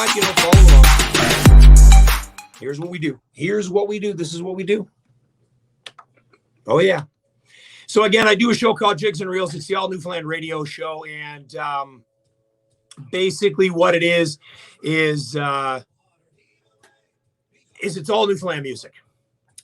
not, follow along. Here's what we do. This is what we do. Oh, yeah. So, again, I do a show called Jigs and Reels. It's the All Newfoundland radio show. And basically what it is it's all Newfoundland music.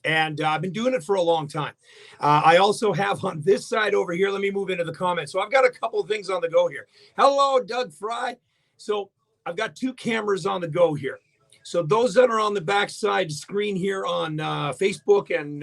And I've been doing it for a long time. I also have on this side over here, let me move into the comments. So I've got a couple of things on the go here. Hello, Doug Fry. So I've got two cameras on the go here. So those that are on the backside screen here on Facebook and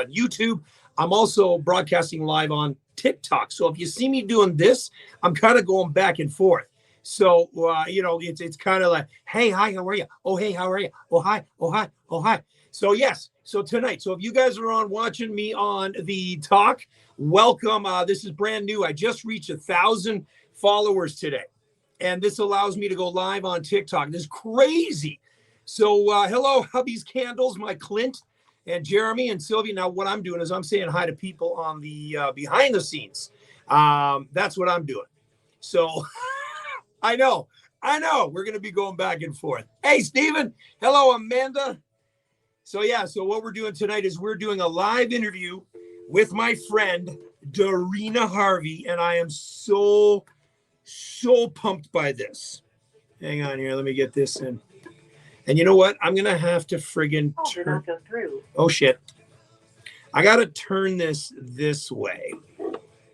YouTube, I'm also broadcasting live on TikTok. So if you see me doing this, I'm kind of going back and forth. So, it's kind of like, hey, hi, how are you? Oh, hey, how are you? Oh, hi, oh, hi, oh, hi. So, yes. So tonight, so if you guys are on watching me on the talk, welcome. This is brand new. I just reached 1,000 followers today. And this allows me to go live on TikTok. This is crazy. So hello, Hubby's Candles, my Clint and Jeremy and Sylvia. Now, what I'm doing is I'm saying hi to people on the behind the scenes. That's what I'm doing. So I know. We're going to be going back and forth. Hey, Stephen. Hello, Amanda. So, yeah, so what we're doing tonight is we're doing a live interview with my friend, Derina Harvey, and I am so pumped by this. Hang on here. Let me get this in. And you know what? I'm going to have to friggin' turn. Go through. Oh, shit. I got to turn this way.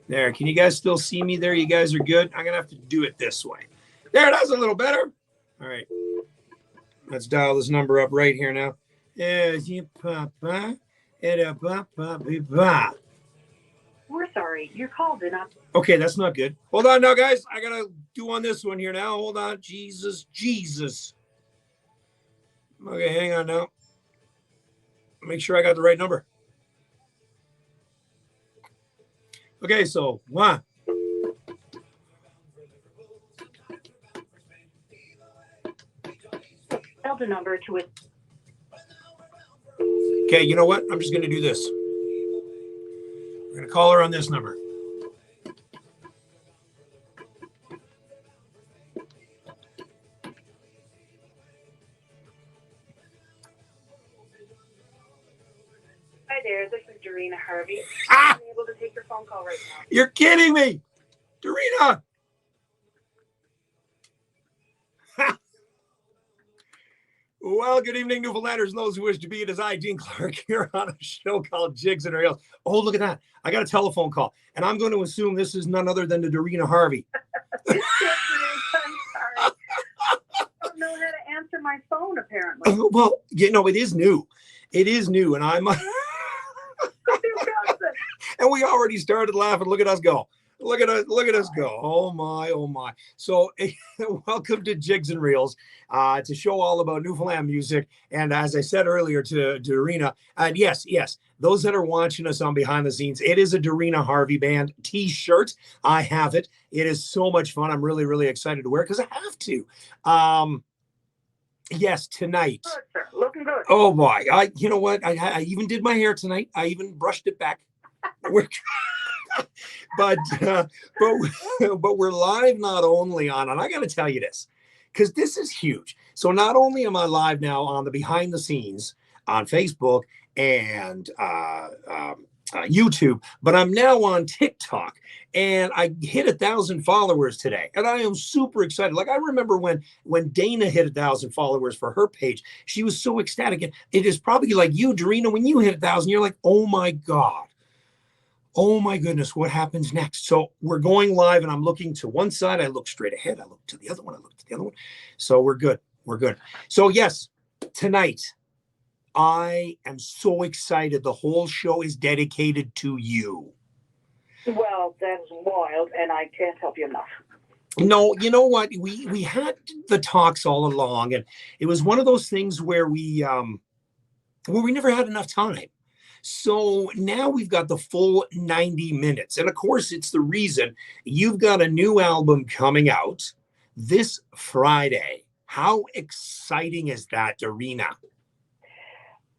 There. Can you guys still see me there? You guys are good? I'm going to have to do it this way. There, that's a little better. All right. Let's dial this number up right here now. We're sorry. Your call did not. Okay, that's not good. Hold on now, guys. I got to do on this one here now. Hold on. Jesus. Okay, hang on now. Make sure I got the right number. Okay, so one. Tell the number to it. Okay, you know what? I'm just going to do this. We're going to call her on this number. Hi there, this is Derina Harvey. I'm able to take your phone call right now. You're kidding me! Derina! Well, good evening, Newfoundlanders and those who wish to be it. As I, Dean Clark, here on a show called Jigs and Reels. Oh, look at that. I got a telephone call, and I'm going to assume this is none other than the Derina Harvey. I'm sorry. I don't know how to answer my phone, apparently. Well, it is new. It is new, and I'm... and we already started laughing. Look at us go. Look at us go. Oh my. So welcome to Jigs and Reels. It's a show all about Newfoundland music. And as I said earlier to Derina, and yes, those that are watching us on behind the scenes, it is a Derina Harvey Band t-shirt. I have it. It is so much fun. I'm really, really excited to wear it because I have to. Yes, tonight. Good, sir. Looking good. Oh boy. You know what? I even did my hair tonight. I even brushed it back. But we're live not only on, and I got to tell you this, because this is huge. So not only am I live now on the behind the scenes on Facebook and YouTube, but I'm now on TikTok, and I hit 1,000 followers today, and I am super excited. Like I remember when Dana hit 1,000 followers for her page, she was so ecstatic. And it is probably like you, Derina, when you hit 1,000, you're like, oh my God. Oh my goodness, what happens next? So we're going live, and I'm looking to one side. I look straight ahead. I look to the other one. I look to the other one. So we're good. So yes, tonight, I am so excited. The whole show is dedicated to you. Well, that's wild, and I can't help you enough. No, you know what? We had the talks all along, and it was one of those things where we never had enough time. So now we've got the full 90 minutes. And of course, it's the reason you've got a new album coming out this Friday. How exciting is that, Derina?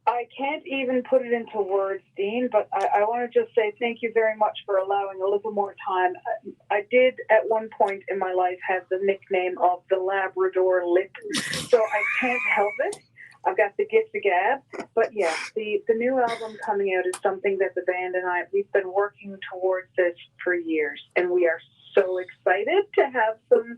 I can't even put it into words, Dean, but I want to just say thank you very much for allowing a little more time. I did at one point in my life have the nickname of the Labrador Lip, so I can't help it. I've got the gift of gab. But yeah, the new album coming out is something that the band and we've been working towards this for years, and we are so excited to have some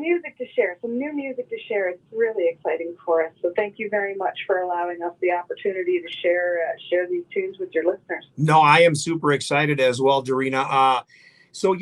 music to share, some new music to share. It's really exciting for us. So thank you very much for allowing us the opportunity to share these tunes with your listeners. No, I am super excited as well, Derina. So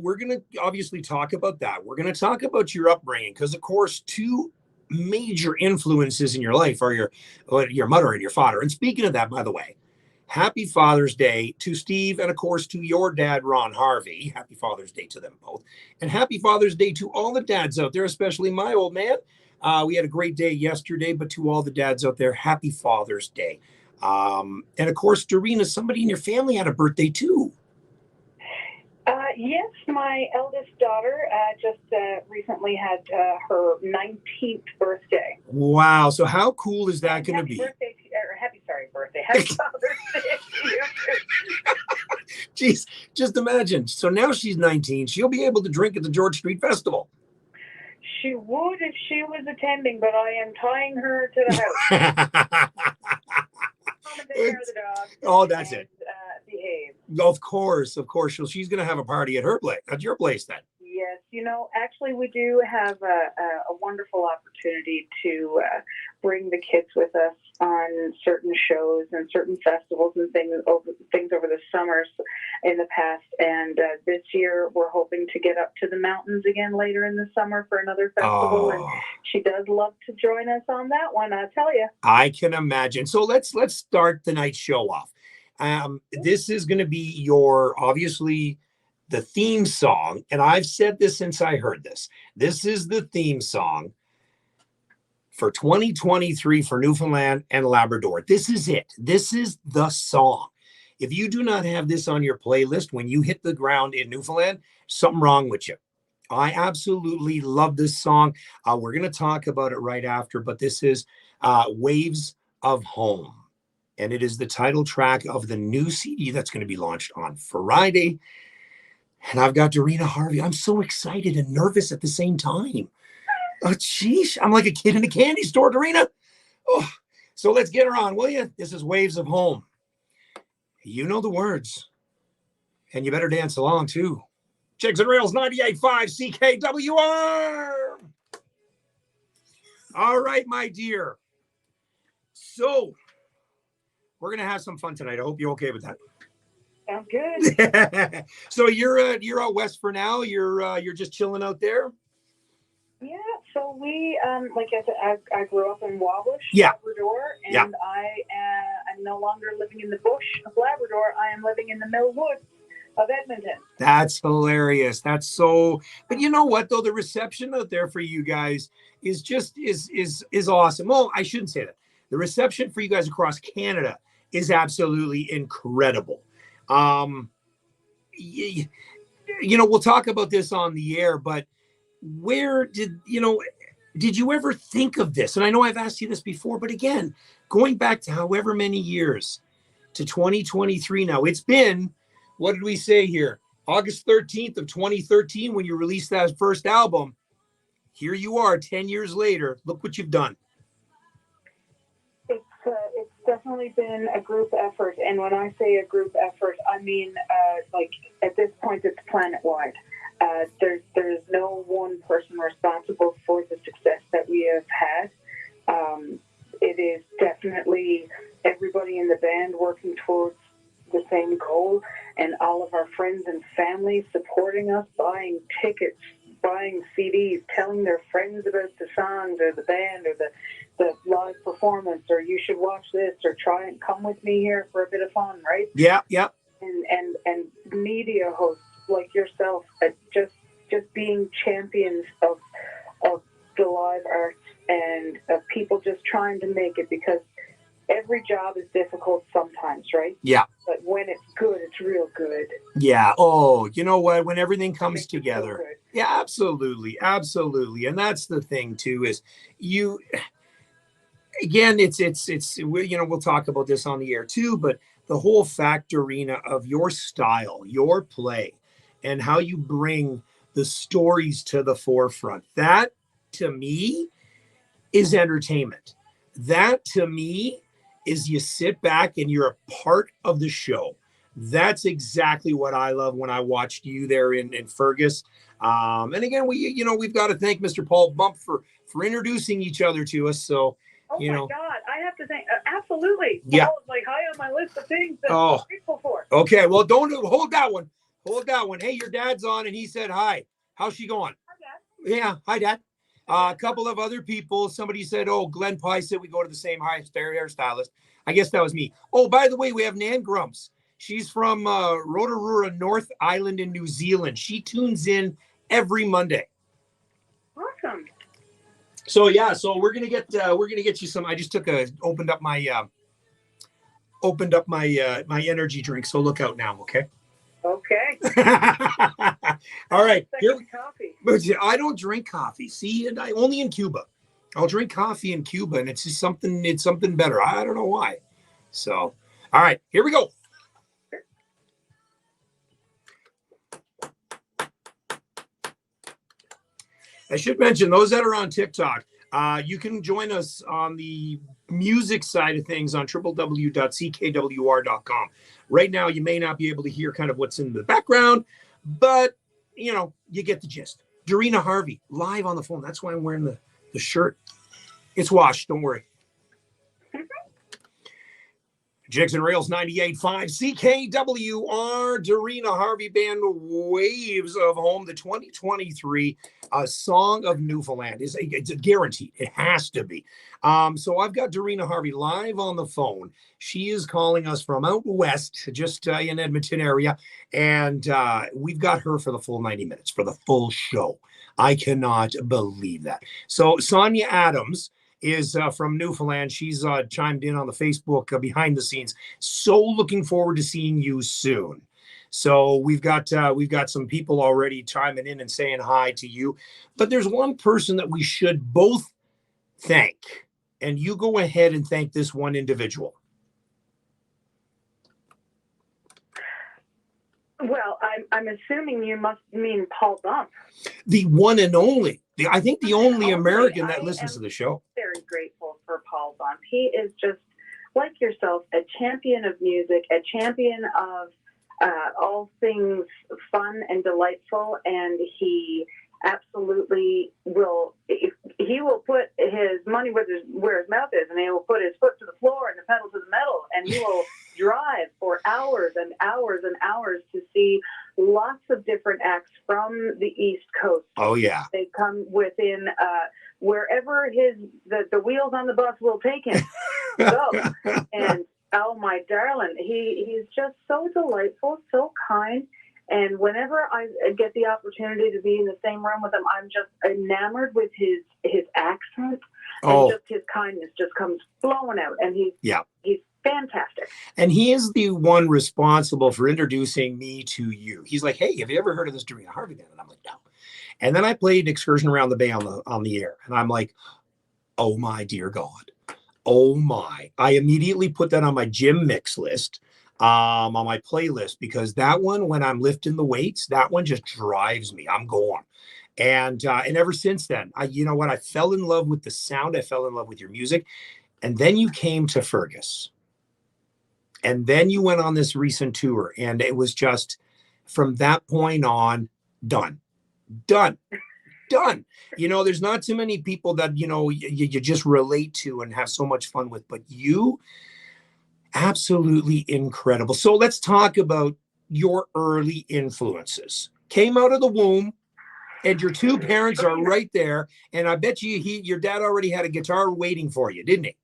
we're going to obviously talk about that. We're going to talk about your upbringing because, of course, two major influences in your life are your mother and your father. And speaking of that, by the way, happy Father's Day to Steve and, of course, to your dad, Ron Harvey. Happy Father's Day to them both. And happy Father's Day to all the dads out there, especially my old man. We had a great day yesterday, but to all the dads out there, happy Father's Day. And, of course, Derina, somebody in your family had a birthday, too. Yes, my eldest daughter just recently had her 19th birthday. Wow. So how cool is that going to be? Happy Father's Day to you. Jeez, just imagine. So now she's 19. She'll be able to drink at the George Street Festival. She would if she was attending, but I am tying her to the house. Take care of the dog. Oh, that's it. Behave. Of course. So she's going to have a party at her place, at your place then. Yes, actually we do have a wonderful opportunity to bring the kids with us on certain shows and certain festivals and things over the summers in the past. And this year we're hoping to get up to the mountains again later in the summer for another festival. And she does love to join us on that one, I'll tell you. I can imagine. So let's start the night show off. This is going to be obviously the theme song. And I've said this since I heard this. This is the theme song for 2023 for Newfoundland and Labrador. This is it. This is the song. If you do not have this on your playlist when you hit the ground in Newfoundland, something wrong with you. I absolutely love this song. We're going to talk about it right after, but this is Waves of Home. And it is the title track of the new CD that's going to be launched on Friday. And I've got Derina Harvey. I'm so excited and nervous at the same time. Oh, geez. I'm like a kid in a candy store, Derina. Oh, so let's get her on, will you? This is Waves of Home. You know the words. And you better dance along, too. Jigs and Rails 98.5 CKWR. All right, my dear. So we're going to have some fun tonight. I hope you're okay with that. Sounds good. So you're out west for now. You're just chilling out there. Yeah. So we like I said, I grew up in Wabash, Labrador, and I'm no longer living in the bush of Labrador. I am living in the mill woods of Edmonton. That's hilarious. That's so. But you know what though, the reception out there for you guys is just is awesome. Well, I shouldn't say that. The reception for you guys across Canada is absolutely incredible. You know, we'll talk about this on the air, but where did you ever think of this? And I know I've asked you this before, but again, going back to however many years to 2023 now, it's been, what did we say here? August 13th of 2013, when you released that first album. Here you are 10 years later. Look what you've done. It's definitely been a group effort. And when I say a group effort, I mean, like at this point, it's planet-wide. There's no one person responsible for the success that we have had. It is definitely everybody in the band working towards the same goal, and all of our friends and family supporting us, buying tickets, buying CDs, telling their friends about the songs or the band or the live performance, or you should watch this, or try and come with me here for a bit of fun, right? Yeah, yeah. And media hosts like yourself, just being champions of the live arts and of people just trying to make it, because every job is difficult sometimes, right? Yeah. But when it's good, it's real good. Yeah. Oh, you know what? When everything comes together. So yeah, absolutely. Absolutely. And that's the thing too, is again, we'll talk about this on the air too, but the whole fact, Derina, of your style, your play, and how you bring the stories to the forefront, that to me is entertainment. That to me is you sit back and you're a part of the show. That's exactly what I love when I watched you there in Fergus. And again, we've got to thank Mr. Paul Bump for introducing each other to us. So, oh my God, I have to thank absolutely. Yeah. Paul is like high on my list of things that Oh. I'm grateful for. Okay, well, don't hold that one. Hold that one. Hey, your dad's on, and he said hi. How's she going? Hi, Dad. Yeah, hi, Dad. A couple of other people. Somebody said, "Oh, Glenn Pye said we go to the same hairstylist." I guess that was me. Oh, by the way, we have Nan Grumps. She's from Rotorua, North Island in New Zealand. She tunes in every Monday. Awesome. So yeah, so we're gonna get you some. I just opened up my my energy drink. So look out now, okay? Okay. All right. Coffee. I don't drink coffee. See, and I only in Cuba. I'll drink coffee in Cuba, and it's just something. It's something better. I don't know why. So, all right, here we go. I should mention those that are on TikTok. You can join us on the music side of things on www.ckwr.com. Right now, you may not be able to hear kind of what's in the background, but you get the gist. Derina Harvey live on the phone. That's why I'm wearing the shirt. It's washed. Don't worry. Jigs and Rails 98.5 CKWR, Derina Harvey Band, Waves of Home, the 2023 Song of Newfoundland. It's a guaranteed. It has to be. So I've got Derina Harvey live on the phone. She is calling us from out west, just in Edmonton area, and we've got her for the full 90 minutes, for the full show. I cannot believe that. So Sonia Adams is from Newfoundland. She's chimed in on the Facebook behind the scenes. So looking forward to seeing you soon. So we've got some people already chiming in and saying hi to you. But there's one person that we should both thank. And you go ahead and thank this one individual. Well, I'm assuming you must mean Paul Bump. The one and only. I think the only American that listens to the show. Very grateful for Paul Bump. He is just, like yourself, a champion of music, a champion of all things fun and delightful, and he absolutely will. He will put his money where his mouth is, and he will put his foot to the floor and the pedal to the metal, and he will drive for hours and hours and hours to see lots of different acts from the East Coast. Oh yeah, they come within wherever the wheels on the bus will take him. So, and oh my darling, he's just so delightful, so kind. And whenever I get the opportunity to be in the same room with him, I'm just enamored with his accent, and just his kindness just comes flowing out. And he's fantastic. And he is the one responsible for introducing me to you. He's like, "Hey, have you ever heard of this Derina Harvey Band?" And I'm like, "No." And then I played Excursion Around the Bay on the air, and I'm like, "Oh my dear God, oh my!" I immediately put that on my gym mix list. On my playlist, because that one, when I'm lifting the weights, that one just drives me. I'm going. And ever since then, you know what? I fell in love with the sound. I fell in love with your music. And then you came to Fergus. And then you went on this recent tour. And it was just, from that point on, done. There's not too many people that, you just relate to and have so much fun with. But you, absolutely incredible. So let's talk about your early influences. Came out of the womb, and your two parents are right there. And I bet your dad already had a guitar waiting for you, didn't he?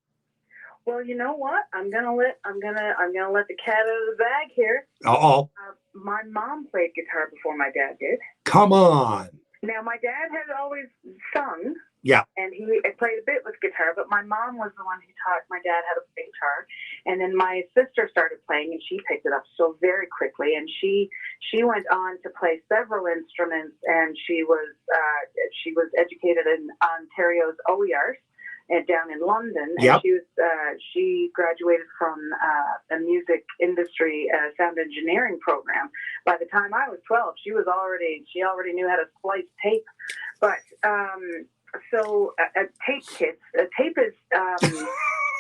Well, you know what? I'm gonna let the cat out of the bag here. My mom played guitar before my dad did. Come on. Now, my dad had always sung. Yeah. And he played a bit with guitar, but my mom was the one who taught my dad how to play guitar. And then my sister started playing, and she picked it up so very quickly. And she went on to play several instruments, and she was educated in Ontario's OERs. down in London. Yep. And she graduated from a music industry sound engineering program. By the time I was 12, she already knew how to splice tape. But tape kits. Tape is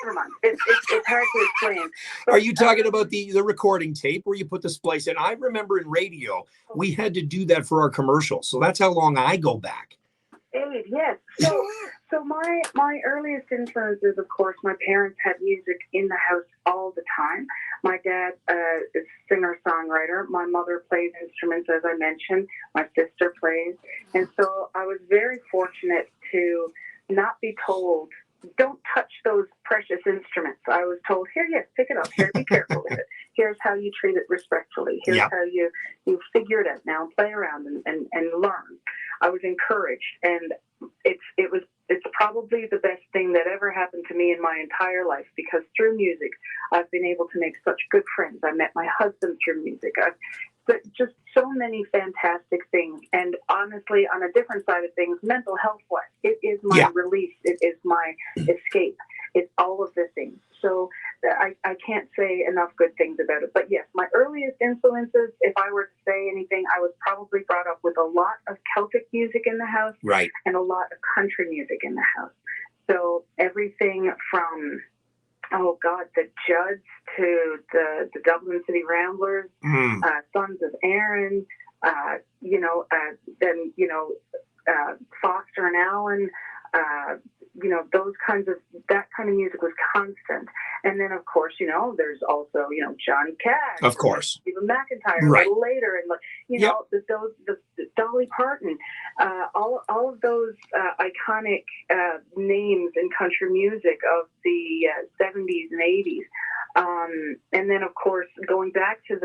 never mind. It's hard to explain. But, are you talking about the recording tape where you put the splice in? I remember in radio we had to do that for our commercials, so that's how long I go back. Yes. So my earliest influences, of course, my parents had music in the house all the time. My dad is a singer-songwriter. My mother plays instruments, as I mentioned. My sister plays. And so I was very fortunate to not be told, don't touch those precious instruments. I was told, here, yes, pick it up. Here, be careful with it. Here's how you treat it respectfully. Here's how you figure it out now. Play around and learn. I was encouraged, and it's probably the best thing that ever happened to me in my entire life, because through music, I've been able to make such good friends. I met my husband through music. Just so many fantastic things. And honestly, on a different side of things, mental health-wise, it is my release. It is my escape. It's all of the things. So I can't say enough good things about it. But yes, my earliest influences, if I were to say anything, I was probably brought up with a lot of Celtic music in the house, right, and a lot of country music in the house. So everything from, the Judds to the Dublin City Ramblers, Sons of Erin, Foster and Allen, that kind of music was constant. And then, of course, there's also, Johnny Cash, of course, Stephen McIntyre, right, a little later, and the Dolly Parton, all of those iconic names in country music of the 70s and 80s. And then, of course, going back to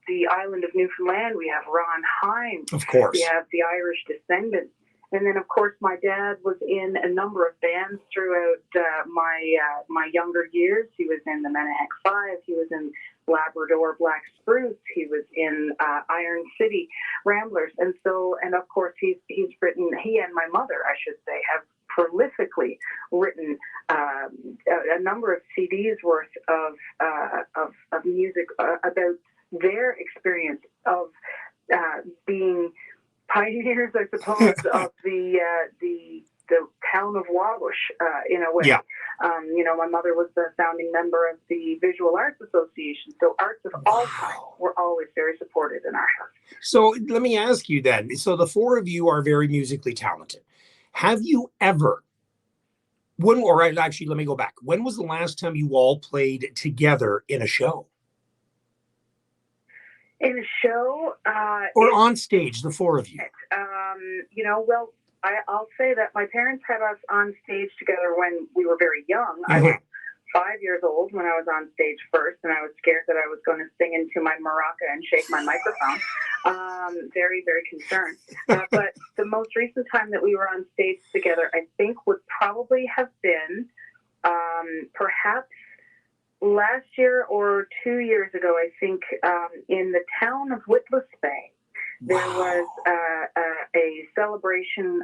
the island of Newfoundland, we have Ron Hynes. Of course, we have the Irish Descendants. And then, of course, my dad was in a number of bands throughout my younger years. He was in the Menaheck Five. He was in Labrador Black Spruce. He was in Iron City Ramblers. And of course, he's written, he and my mother, I should say, have prolifically written a number of CDs worth of music about their experience of being pioneers, I suppose, of the town of Wabush, in a way. Yeah. My mother was the founding member of the Visual Arts Association, so arts of all kinds were always very supported in our house. So let me ask you then. So the four of you are very musically talented. Have you ever? Let me go back. When was the last time you all played together in a show? In a show, or on stage, the four of you. I'll say that my parents had us on stage together when we were very young. Mm-hmm. I was 5 years old when I was on stage first, and I was scared that I was going to sing into my maraca and shake my microphone. Very, very concerned. But the most recent time that we were on stage together, I think, would probably have been perhaps last year or 2 years ago, I think, in the town of Witless Bay. There was a celebration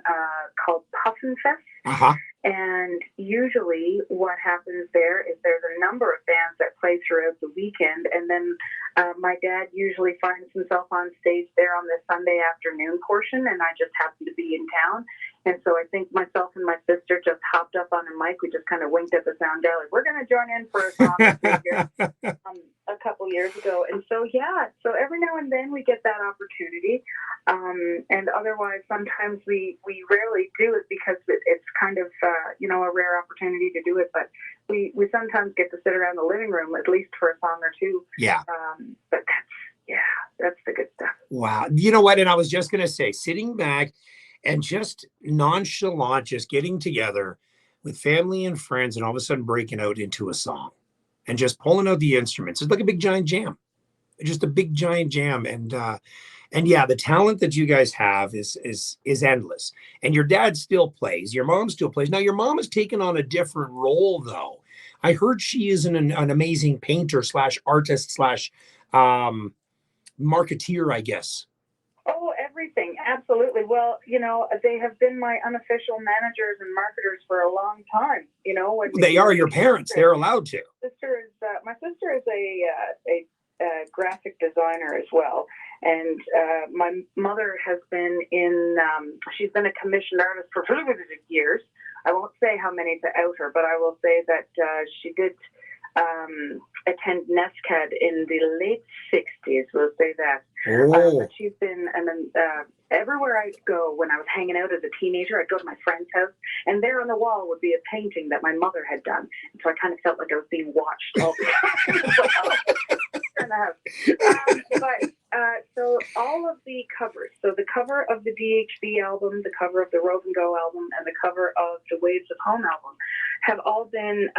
called Puffin Fest. Uh-huh. And usually what happens there is there's a number of bands that play throughout the weekend. And then my dad usually finds himself on stage there on the Sunday afternoon portion. And I just happen to be in town. And so I think myself and my sister just hopped up on a mic. We just kind of winked at the sound guy, like, we're going to join in for a song here, a couple years ago. And so, so every now and then we get that opportunity. And otherwise, sometimes we rarely do it because it's kind of, a rare opportunity to do it. But we sometimes get to sit around the living room, at least for a song or two. Yeah. But that's the good stuff. Wow. You know what? And I was just going to say, sitting back and just nonchalant, just getting together with family and friends and all of a sudden breaking out into a song and just pulling out the instruments. It's like a big giant jam, just a big giant jam. And the talent that you guys have is endless. And your dad still plays, your mom still plays. Now your mom has taken on a different role though. I heard she is an amazing painter / artist / marketeer, I guess. Oh, everything. Absolutely. Well, they have been my unofficial managers and marketers for a long time. When They are your parents. They're allowed to. My sister is a graphic designer as well. And my mother has been she's been a commissioned artist for years. I won't say how many to out her, but I will say that she did attend NESCAD in the late 60s, we'll say that. Oh. She's been, and then everywhere I'd go when I was hanging out as a teenager, I'd go to my friend's house, and there on the wall would be a painting that my mother had done. And so I kind of felt like I was being watched all the time. In the house. So all of the covers, so the cover of the DHB album, the cover of the Rove and Go album, and the cover of the Waves of Home album have all been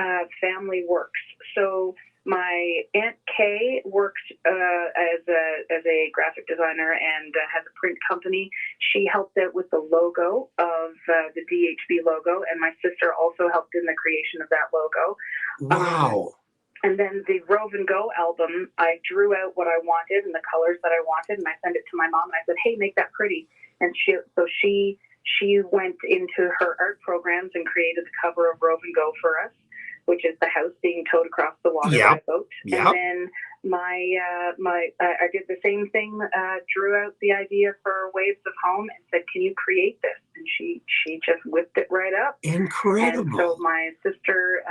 family works. So my Aunt Kay works as a graphic designer and has a print company. She helped out with the logo of the DHB logo, and my sister also helped in the creation of that logo. Wow. And then the Rove and Go album, I drew out what I wanted and the colors that I wanted, and I sent it to my mom, and I said, hey, make that pretty. And she went into her art programs and created the cover of Rove and Go for us, which is the house being towed across the water by a boat. Yep. And then I did the same thing, drew out the idea for Waves of Home and said, can you create this? And she just whipped it right up. Incredible. And so my sister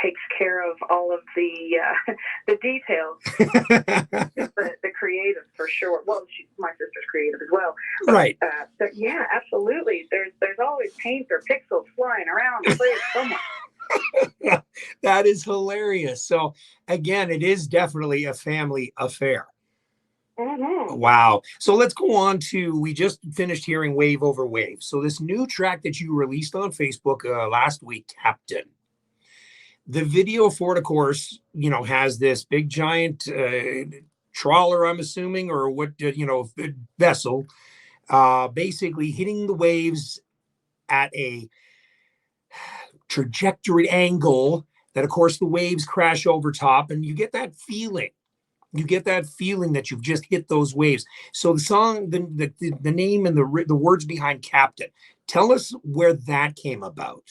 takes care of all of the details, the creative for sure. Well, my sister's creative as well. But, right. But yeah, absolutely. There's always paint or pixels flying around the place somewhere. That is hilarious. So again, it is definitely a family affair. Mm-hmm. Wow. So let's go on to, we just finished hearing Wave Over Wave. So this new track that you released on Facebook last week, Captain. The video for it, of course, has this big giant trawler, I'm assuming, or what, vessel, basically hitting the waves at a trajectory angle that, of course, the waves crash over top, and you get that feeling. You get that feeling that you've just hit those waves. So the song, the name and the words behind Captain, tell us where that came about.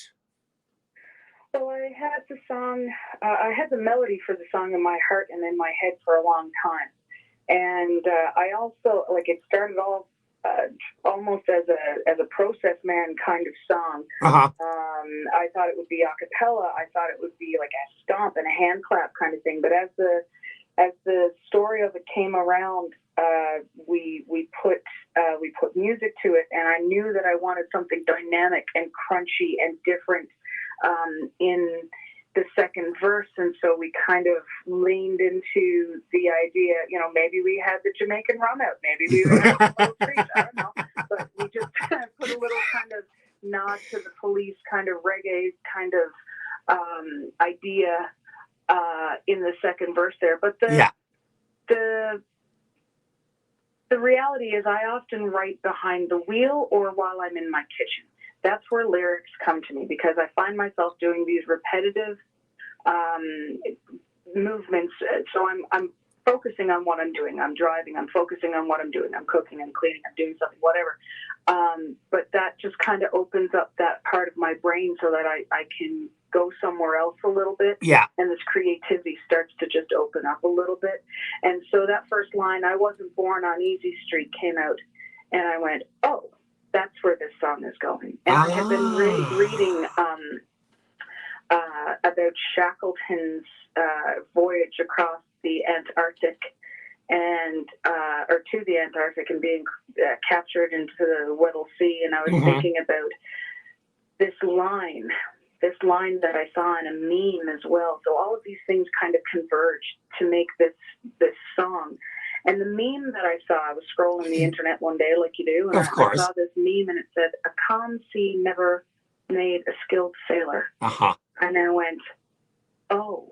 So I had the song, I had the melody for the song in my heart and in my head for a long time. And I also, it started off almost as a process man kind of song. Uh-huh. I thought it would be a cappella. I thought it would be like a stomp and a hand clap kind of thing. But as the story of it came around, we put music to it, and I knew that I wanted something dynamic and crunchy and different in the second verse, and so we kind of leaned into the idea, maybe we had the Jamaican rum out, maybe we had a little treat, I don't know, but we just put a little kind of nod to the Police kind of reggae kind of idea in the second verse there. But the reality is I often write behind the wheel or while I'm in my kitchen. That's where lyrics come to me, because I find myself doing these repetitive movements. So I'm focusing on what I'm doing. I'm driving. I'm focusing on what I'm doing. I'm cooking. I'm cleaning. I'm doing something, whatever. But that just kind of opens up that part of my brain so that I can go somewhere else a little bit. Yeah. And this creativity starts to just open up a little bit. And so that first line, I wasn't born on Easy Street, came out, and I went, oh, that's where this song is going. And I had been reading about Shackleton's voyage across the Antarctic and or to the Antarctic and being captured into the Weddell Sea. And I was thinking about this line that I saw in a meme as well. So all of these things kind of converged to make this song. And the meme that I saw, I was scrolling the internet one day like you do, and I saw this meme and it said, a calm sea never made a skilled sailor. Uh-huh. And I went, oh.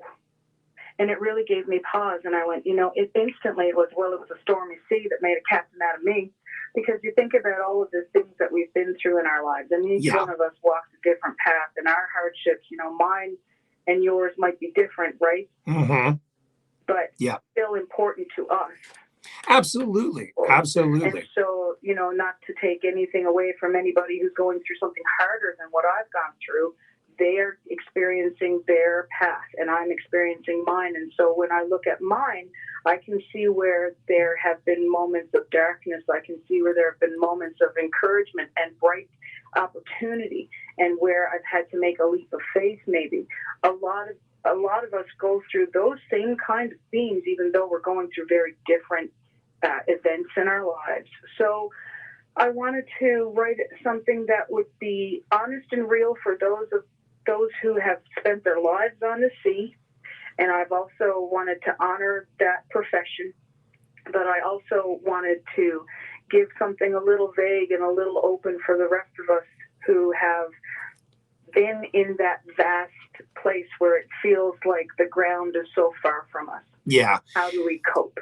And it really gave me pause. And I went, it instantly was a stormy sea that made a captain out of me. Because you think about all of the things that we've been through in our lives. And each one of us walks a different path. And our hardships, mine and yours might be different, right? Mm-hmm. But still important to us. Absolutely. Absolutely. And so, you know, not to take anything away from anybody who's going through something harder than what I've gone through, they're experiencing their path and I'm experiencing mine. And so when I look at mine, I can see where there have been moments of darkness. I can see where there have been moments of encouragement and bright opportunity, and where I've had to make a leap of faith. Maybe a lot of us go through those same kind of themes, even though we're going through very different events in our lives. So I wanted to write something that would be honest and real for those who have spent their lives on the sea. And I've also wanted to honor that profession, but I also wanted to give something a little vague and a little open for the rest of us who have been in that vast place where it feels like the ground is so far from us. Yeah. How do we cope?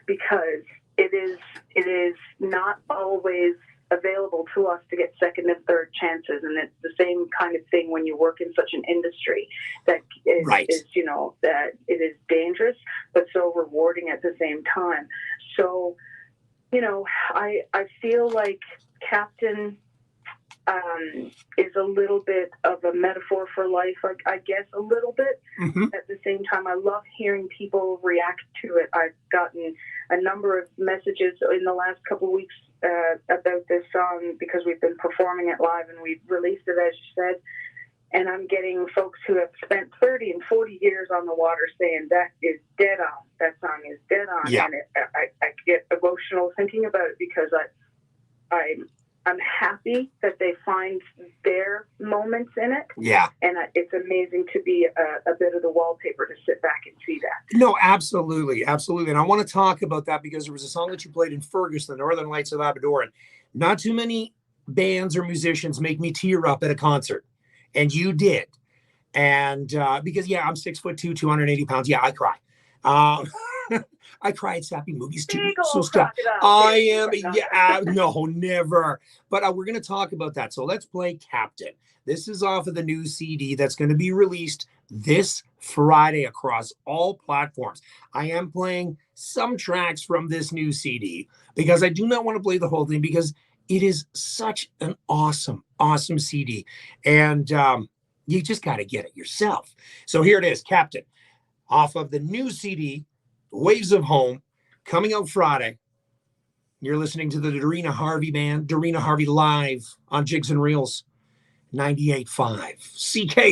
Because it is not always available to us to get second and third chances, and it's the same kind of thing when you work in such an industry that is you know, that it is dangerous but so rewarding at the same time. So, you know, I feel like Captain is a little bit of a metaphor for life, I guess, a little bit. Mm-hmm. At the same time, I love hearing people react to it. I've gotten a number of messages in the last couple of weeks about this song because we've been performing it live and we've released it, as you said. And I'm getting folks who have spent 30 and 40 years on the water saying that is dead on. That song is dead on. Yeah. And I get emotional thinking about it because I'm happy that they find their moments in it. Yeah. And it's amazing to be a bit of the wallpaper to sit back and see that. No, absolutely. Absolutely. And I want to talk about that because there was a song that you played in Fergus, the Northern Lights of Labrador. And not too many bands or musicians make me tear up at a concert. And you did. And because, yeah, I'm 6'2", 280 pounds. Yeah, I cry. I cry at sappy movies too. So stop. I am. Yeah, no, never. But we're going to talk about that. So let's play Captain. This is off of the new CD that's going to be released this Friday across all platforms. I am playing some tracks from this new CD because I do not want to play the whole thing because it is such an awesome, awesome CD. And you just got to get it yourself. So here it is, Captain, off of the new CD, Waves of Home, coming out Friday. You're listening to the Derina Harvey Band, Derina Harvey live on Jigs and Reels, 98.5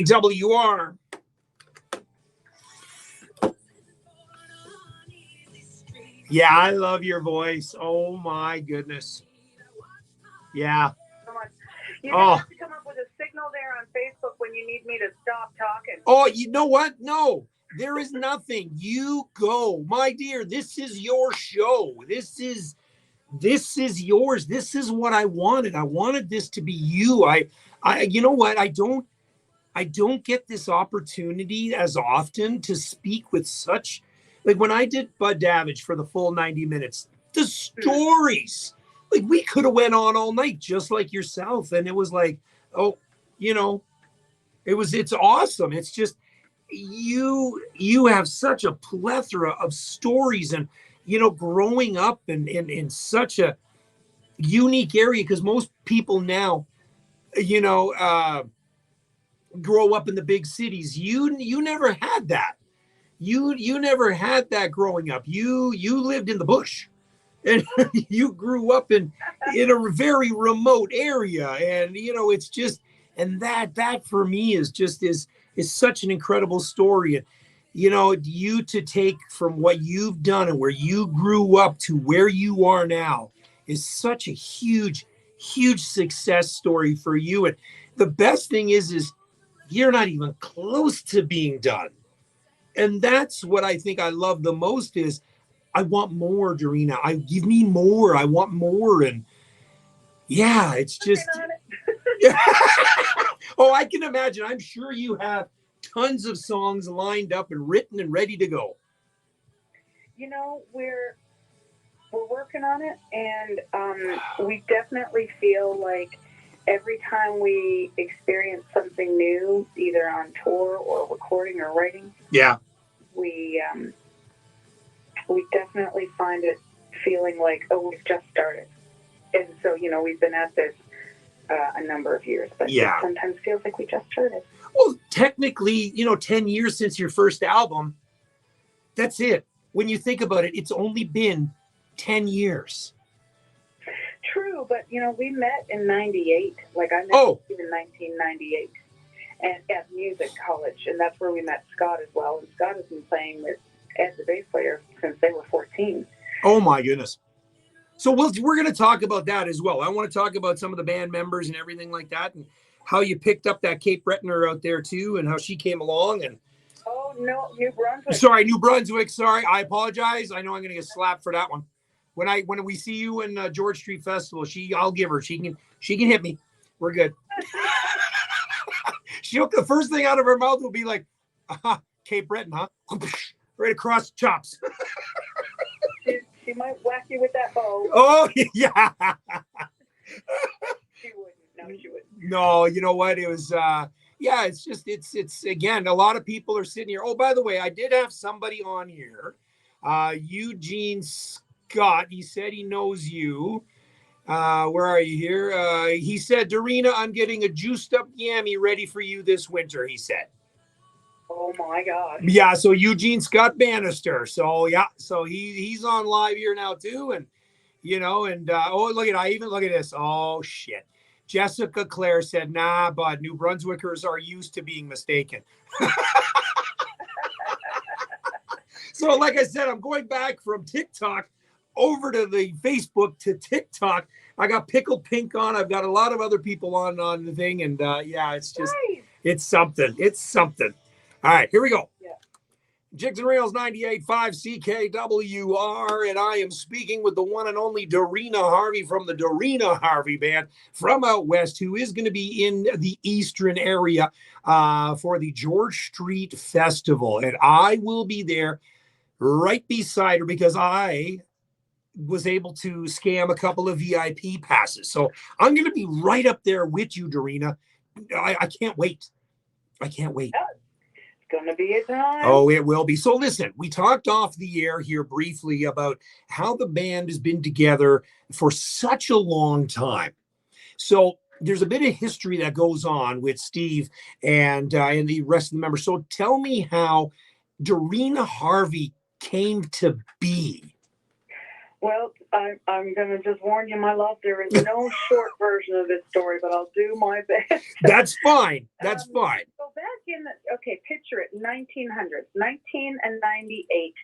CKWR. Yeah, I love your voice. Oh my goodness. Yeah. You have to come up with a signal there on Facebook when you need me to stop talking. Oh, you know what? No, there is nothing. You go, my dear. This is your show. This is yours. This is what I wanted. I wanted this to be you. You know what? I don't get this opportunity as often to speak with such, like when I did Bud Davidge for the full 90 minutes, the stories, like we could have went on all night just like yourself. And it was like, oh, you know, it's awesome. It's just, you have such a plethora of stories and, you know, growing up in such a unique area, because most people now, you know, grow up in the big cities. You never had that. You never had that growing up. You lived in the bush, and you grew up in a very remote area. And you know, it's just, and that for me is such an incredible story. And you know, you to take from what you've done and where you grew up to where you are now is such a huge success story for you. And the best thing is you're not even close to being done. And that's what I think I love the most is I want more, Derina. Give me more. I want more. And yeah, it's just, oh, I can imagine. I'm sure you have tons of songs lined up and written and ready to go. You know, we're working on it, and we definitely feel like every time we experience something new, either on tour or recording or writing, yeah, we definitely find it feeling like, oh, we've just started. And so, we've been at this a number of years, but it sometimes feels like we just started. Well, technically, 10 years since your first album, that's it. When you think about it, it's only been 10 years. True, but, we met in 98. Like, I met Steve in 1998 and at music college, and that's where we met Scott as well. And Scott has been playing with Ed, the bass player, since they were 14. Oh, my goodness. So we're going to talk about that as well. I want to talk about some of the band members and everything like that, and how you picked up that Cape Brettoner out there too, and how she came along. And no, New Brunswick. Sorry, New Brunswick. Sorry, I apologize. I know I'm going to get slapped for that one. When we see you in George Street Festival, I'll give her. She can hit me. We're good. The first thing out of her mouth will be like, Cape Breton, huh? Right across the chops. She might whack you with that bow. Oh, yeah. She wouldn't. No, she wouldn't. No, you know what? It was, it's again, a lot of people are sitting here. Oh, by the way, I did have somebody on here. Eugene Scott. He said he knows you. Where are you here? He said, Derina, I'm getting a juiced up yammy ready for you this winter, he said. Oh my God. Yeah, so Eugene Scott Bannister. So he's on live here now too, and look at this. Oh shit. Jessica Claire said, nah, bud, New Brunswickers are used to being mistaken. So like I said, I'm going back from TikTok over to the Facebook to TikTok. I got Pickled Pink on. I've got a lot of other people on the thing, and it's just nice. It's something. All right, here we go. Yeah. Jigs and Reels 98.5 CKWR, and I am speaking with the one and only Derina Harvey from the Derina Harvey Band from out west, who is going to be in the eastern area for the George Street Festival. And I will be there right beside her because I was able to scam a couple of VIP passes. So I'm going to be right up there with you, Derina. I can't wait. Gonna be a time. Oh, it will be. So listen, we talked off the air here briefly about how the band has been together for such a long time. So there's a bit of history that goes on with Steve and the rest of the members. So tell me how Derina Harvey came to be. Well, I'm going to just warn you, my love, there is no short version of this story, but I'll do my best. That's fine. That's fine. So back in, picture it, 1998,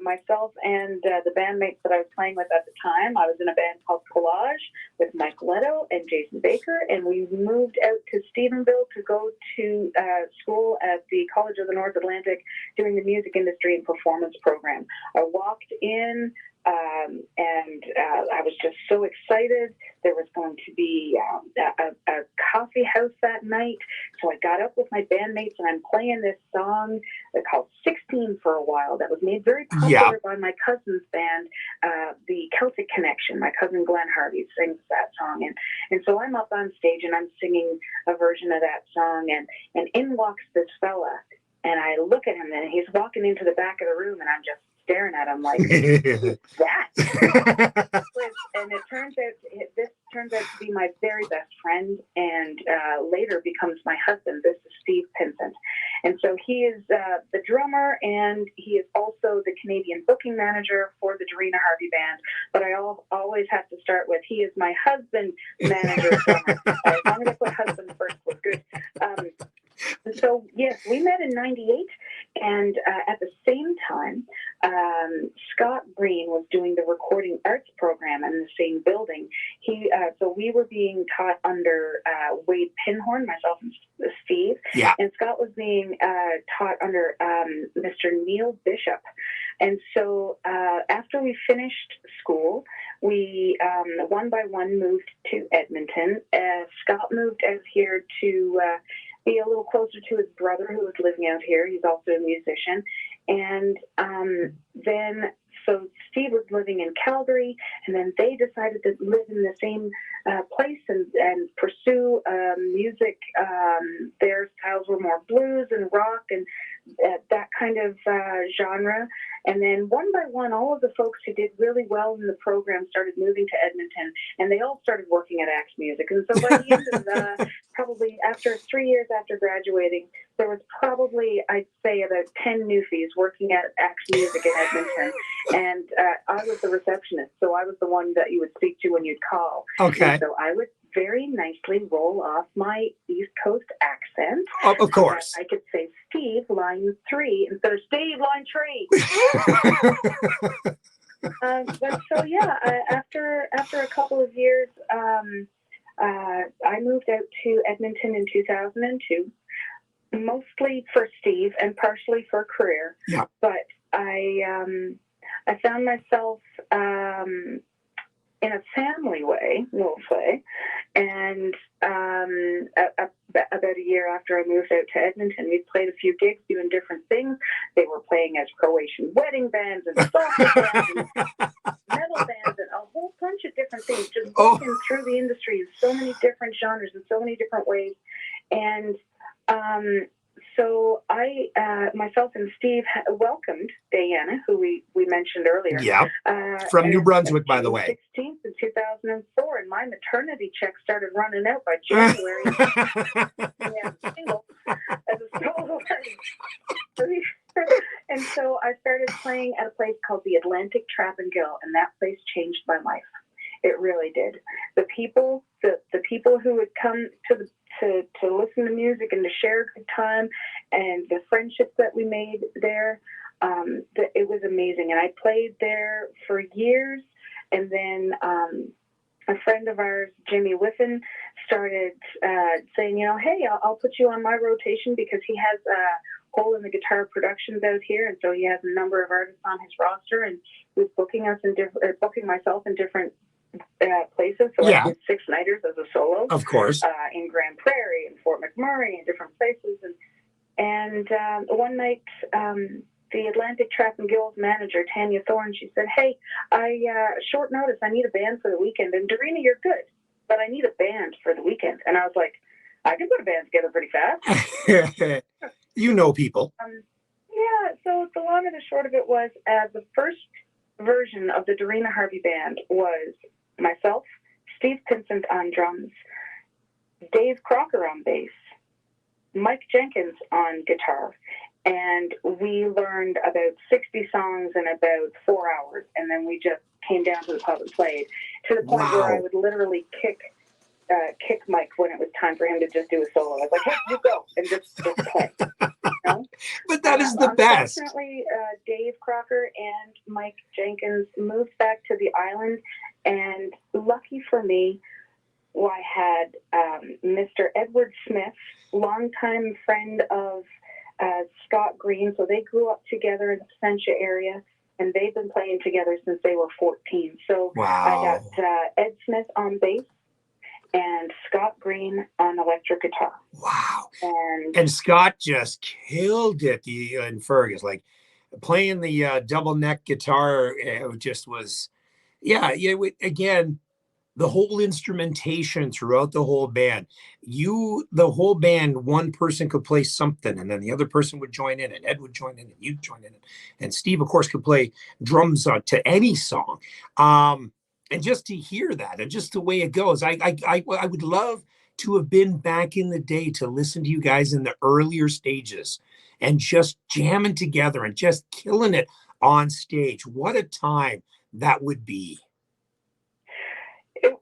myself and the bandmates that I was playing with at the time, I was in a band called Collage with Mike Leto and Jason Baker, and we moved out to Stephenville to go to school at the College of the North Atlantic doing the music industry and performance program. I walked in, and I was just so excited. There was going to be a coffee house that night. So I got up with my bandmates and I'm playing this song called 16 for a while that was made very popular by my cousin's band, the Celtic Connection. My cousin Glenn Harvey sings that song. And so I'm up on stage and I'm singing a version of that song. And in walks this fella. And I look at him and he's walking into the back of the room and I'm just staring at him like, who's that? And this turns out to be my very best friend and later becomes my husband. This is Steve Pinsent. And so he is the drummer and he is also the Canadian booking manager for the Derina Harvey Band. But I always have to start with, he is my husband, manager, drummer. As long as I put husband first, we're good. So, yes, we met in 98, and at the same time, Scott Green was doing the recording arts program in the same building. So we were being taught under Wade Pinhorn, myself and Steve, and Scott was being taught under Mr. Neil Bishop. And so after we finished school, we one by one moved to Edmonton. Scott moved out here to be a little closer to his brother who was living out here. He's also a musician. And then, so Steve was living in Calgary, and then they decided to live in the same place and pursue music. Their styles were more blues and rock and that kind of genre. And then one by one, all of the folks who did really well in the program started moving to Edmonton, and they all started working at Axe Music. And so by the end of probably after 3 years after graduating, there was probably, I'd say, about 10 newfies working at Axe Music in Edmonton. And I was the receptionist, so I was the one that you would speak to when you'd call. Okay. And so I would very nicely roll off my East Coast accent. Of course. I could say Steve, line 3, instead of Steve, line 3. But so, yeah, after a couple of years, I moved out to Edmonton in 2002, mostly for Steve and partially for career. Yeah. But I found myself in a family way, we'll say, and about a year after I moved out to Edmonton, we played a few gigs doing different things. They were playing as Croatian wedding bands and sausage bands and metal bands and a whole bunch of different things, just working through the industry in so many different genres in so many different ways. And so I, myself and Steve welcomed Diana, who we mentioned earlier. Yeah, from New Brunswick, by the way. 16th in 2004, and my maternity check started running out by January. Yeah, single as a solo artist. And so I started playing at a place called the Atlantic Trap and Gill, and that place changed my life. It really did. The people who would come to listen to music and to share a good time, and the friendships that we made there, it was amazing. And I played there for years, and then a friend of ours, Jimmy Whiffen, started saying, hey, I'll put you on my rotation because he has a hole in the guitar productions out here, and so he has a number of artists on his roster, and he was booking myself in different places. So I did 6-nighters as a solo, of course, in Grand Prairie and Fort McMurray and different places. And one night, the Atlantic Trap and Guild manager, Tanya Thorne, she said, hey, short notice, I need a band for the weekend. And Derina, you're good, but I need a band for the weekend. And I was like, I can put a band together pretty fast. You know people. Yeah, so the long and the short of it was the first version of the Derina Harvey Band was myself, Steve Pinsent on drums, Dave Crocker on bass, Mike Jenkins on guitar, and we learned about 60 songs in about 4 hours, and then we just came down to the pub and played, to the point where I would literally kick Mike when it was time for him to just do a solo. I was like, hey, you go, and just play. But that is the best. Unfortunately, Dave Crocker and Mike Jenkins moved back to the island, and lucky for me, I had Mr. Edward Smith, longtime friend of Scott Green, so they grew up together in the Essentia area, and they've been playing together since they were 14. So I got Ed Smith on bass and Scott Green on electric guitar. Wow. And Scott just killed it in Fergus. Like playing the double neck guitar, it just was, again, the whole instrumentation throughout the whole band. The whole band, one person could play something, and then the other person would join in, and Ed would join in, and you'd join in. And Steve, of course, could play drums to any song. And just to hear that, and just the way it goes, I would love to have been back in the day to listen to you guys in the earlier stages and just jamming together and just killing it on stage. What a time that would be.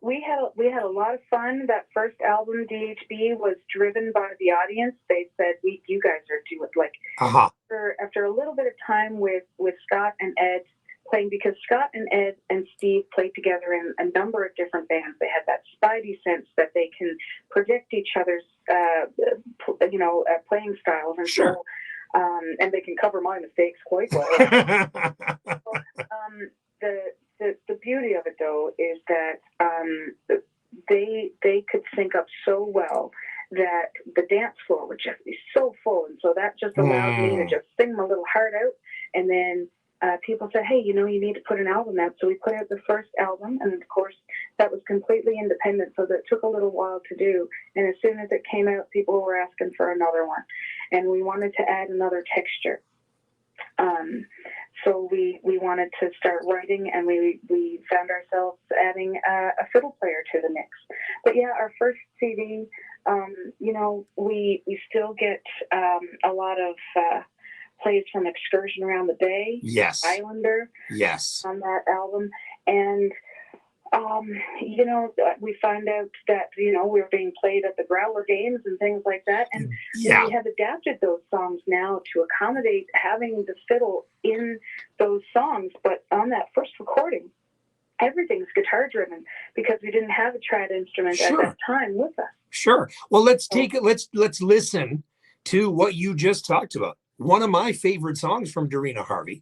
We had a lot of fun. That first album, DHB, was driven by the audience. They said, you guys are doing, like, after a little bit of time with Scott and Ed playing, because Scott and Ed and Steve played together in a number of different bands. They had that spidey sense that they can predict each other's, playing styles, and so, and they can cover my mistakes quite well. The beauty of it, though, is that they could sync up so well that the dance floor would just be so full, and so that just allowed me to just sing my little heart out, and then people said, hey, you need to put an album out. So we put out the first album, and of course that was completely independent, so that took a little while to do. And as soon as it came out, people were asking for another one, and we wanted to add another texture. So we wanted to start writing, and we found ourselves adding a fiddle player to the mix. But yeah, our first CD, we still get a lot of plays from Excursion Around the Bay, Yes. Islander, Yes. on that album, and we find out that, we're being played at the Growler games and things like that. And Yeah. we have adapted those songs now to accommodate having the fiddle in those songs. But on that first recording, everything's guitar driven because we didn't have a trad instrument at that time with us. Sure. Well, let's take it. Let's listen to what you just talked about. One of my favorite songs from Derina Harvey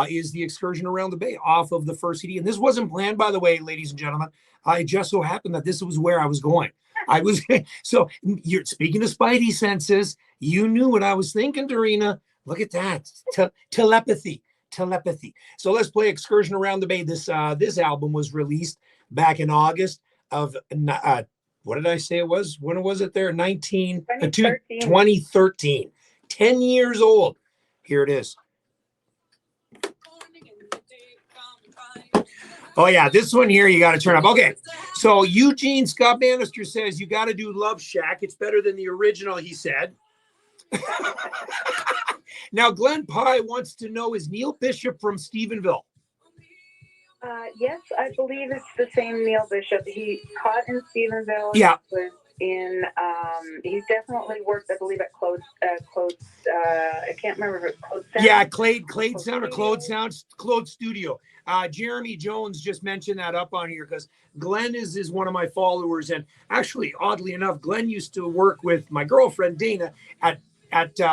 is the Excursion Around the Bay off of the first CD. And this wasn't planned, by the way, ladies and gentlemen. It just so happened that this was where I was going. So you're speaking of spidey senses. You knew what I was thinking, Derina. Look at that. Telepathy. So let's play Excursion Around the Bay. This album was released back in August of, what did I say it was? When was it there? 2013. 10 years old. Here it is. Oh, yeah, this one here you got to turn up. Okay, so Eugene Scott Bannister says you got to do Love Shack. It's better than the original, he said. Now, Glenn Pye wants to know, is Neil Bishop from Stephenville? Yes, I believe it's the same Neil Bishop. He taught in Stephenville. Yeah. He was in, he's definitely worked, I believe, at Claude's, I can't remember if it was Claude Sound. Yeah, Clade Sound or Claude Studio. Jeremy Jones just mentioned that up on here because Glenn is one of my followers. And actually, oddly enough, Glenn used to work with my girlfriend, Dana, at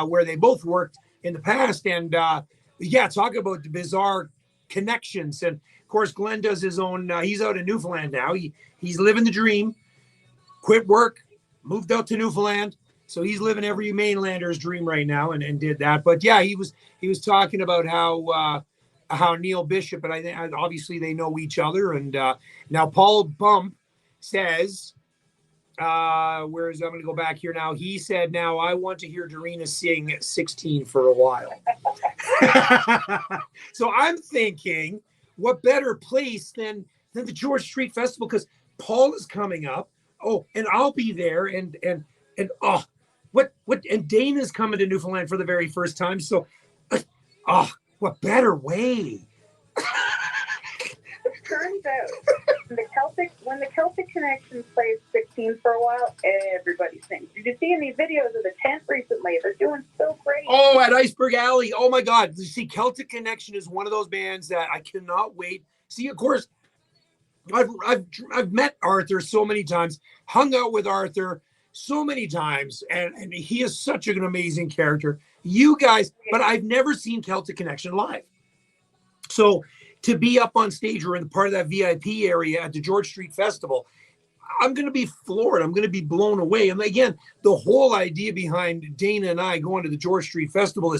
where they both worked in the past. And talk about the bizarre connections. And of course, Glenn does his own, he's out in Newfoundland now. He's living the dream, quit work, moved out to Newfoundland. So he's living every mainlander's dream right now and did that. But yeah, he was talking about how Neil Bishop, and I think obviously they know each other. And now Paul Bump says, I'm going to go back here now. He said, now I want to hear Derina sing 16 for a while. So I'm thinking, what better place than the George Street Festival? Because Paul is coming up. Oh, and I'll be there. And Dana's coming to Newfoundland for the very first time. So, what better way? It turns out when the Celtic Connection plays 16 for a while, everybody sings. Did you see any videos of the tent recently? They're doing so great. Oh, at Iceberg Alley. Oh my God. You see, Celtic Connection is one of those bands that I cannot wait. See, of course, I've met Arthur so many times, hung out with Arthur so many times, and he is such an amazing character. You guys, but I've never seen Celtic Connection live. So to be up on stage or in part of that VIP area at the George Street Festival, I'm going to be floored. I'm going to be blown away. And again, the whole idea behind Dana and I going to the George Street Festival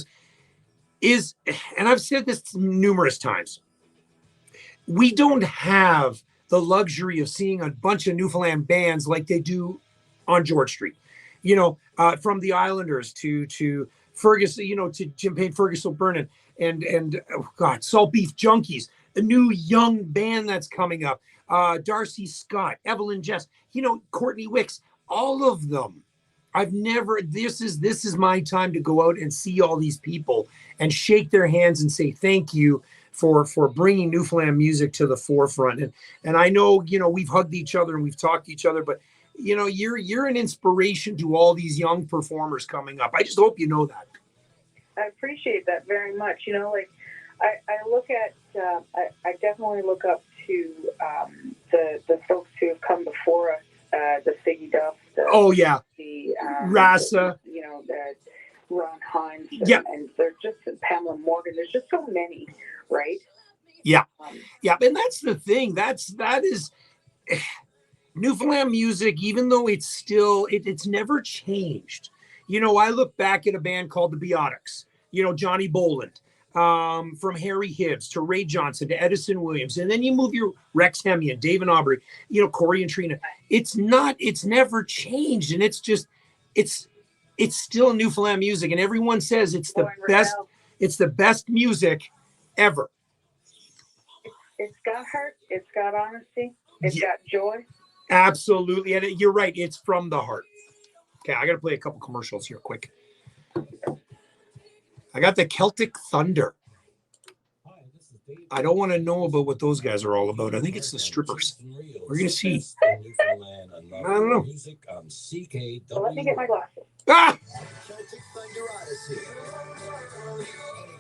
is, and I've said this numerous times, we don't have the luxury of seeing a bunch of Newfoundland bands like they do on George Street. From the Islanders to Ferguson, to Jim Payne, Fergus O'Byrne, and oh God, Salt Beef Junkies, a new young band that's coming up. Darcy Scott, Evelyn Jess, Courtney Wicks, all of them. This is my time to go out and see all these people and shake their hands and say thank you for bringing Newfoundland music to the forefront. And I know, we've hugged each other and we've talked to each other, but you're an inspiration to all these young performers coming up. I just hope you know that. I appreciate that very much. I look at, I definitely look up to the folks who have come before us, the Siggy Duff, the Rasa, the Ron Hines, and there's just Pamela Morgan. There's just so many, right? Yeah, and that's the thing. That is Newfoundland music. Even though it's still, it's never changed. I look back at a band called the Biotics. Johnny Boland, from Harry Hibbs to Ray Johnson to Edison Williams, and then you move your Rex Hemian, David Aubrey, Corey and Trina. It's never changed, and it's still Newfoundland music, and everyone says it's the best. It's the best music ever. It's got heart. It's got honesty. It's got joy. Absolutely. And you're right. It's from the heart. Okay, I got to play a couple commercials here quick. I got the Celtic Thunder. I don't want to know about what those guys are all about. I think it's the strippers. We're going to see. I don't know. So let me get my glasses. Ah!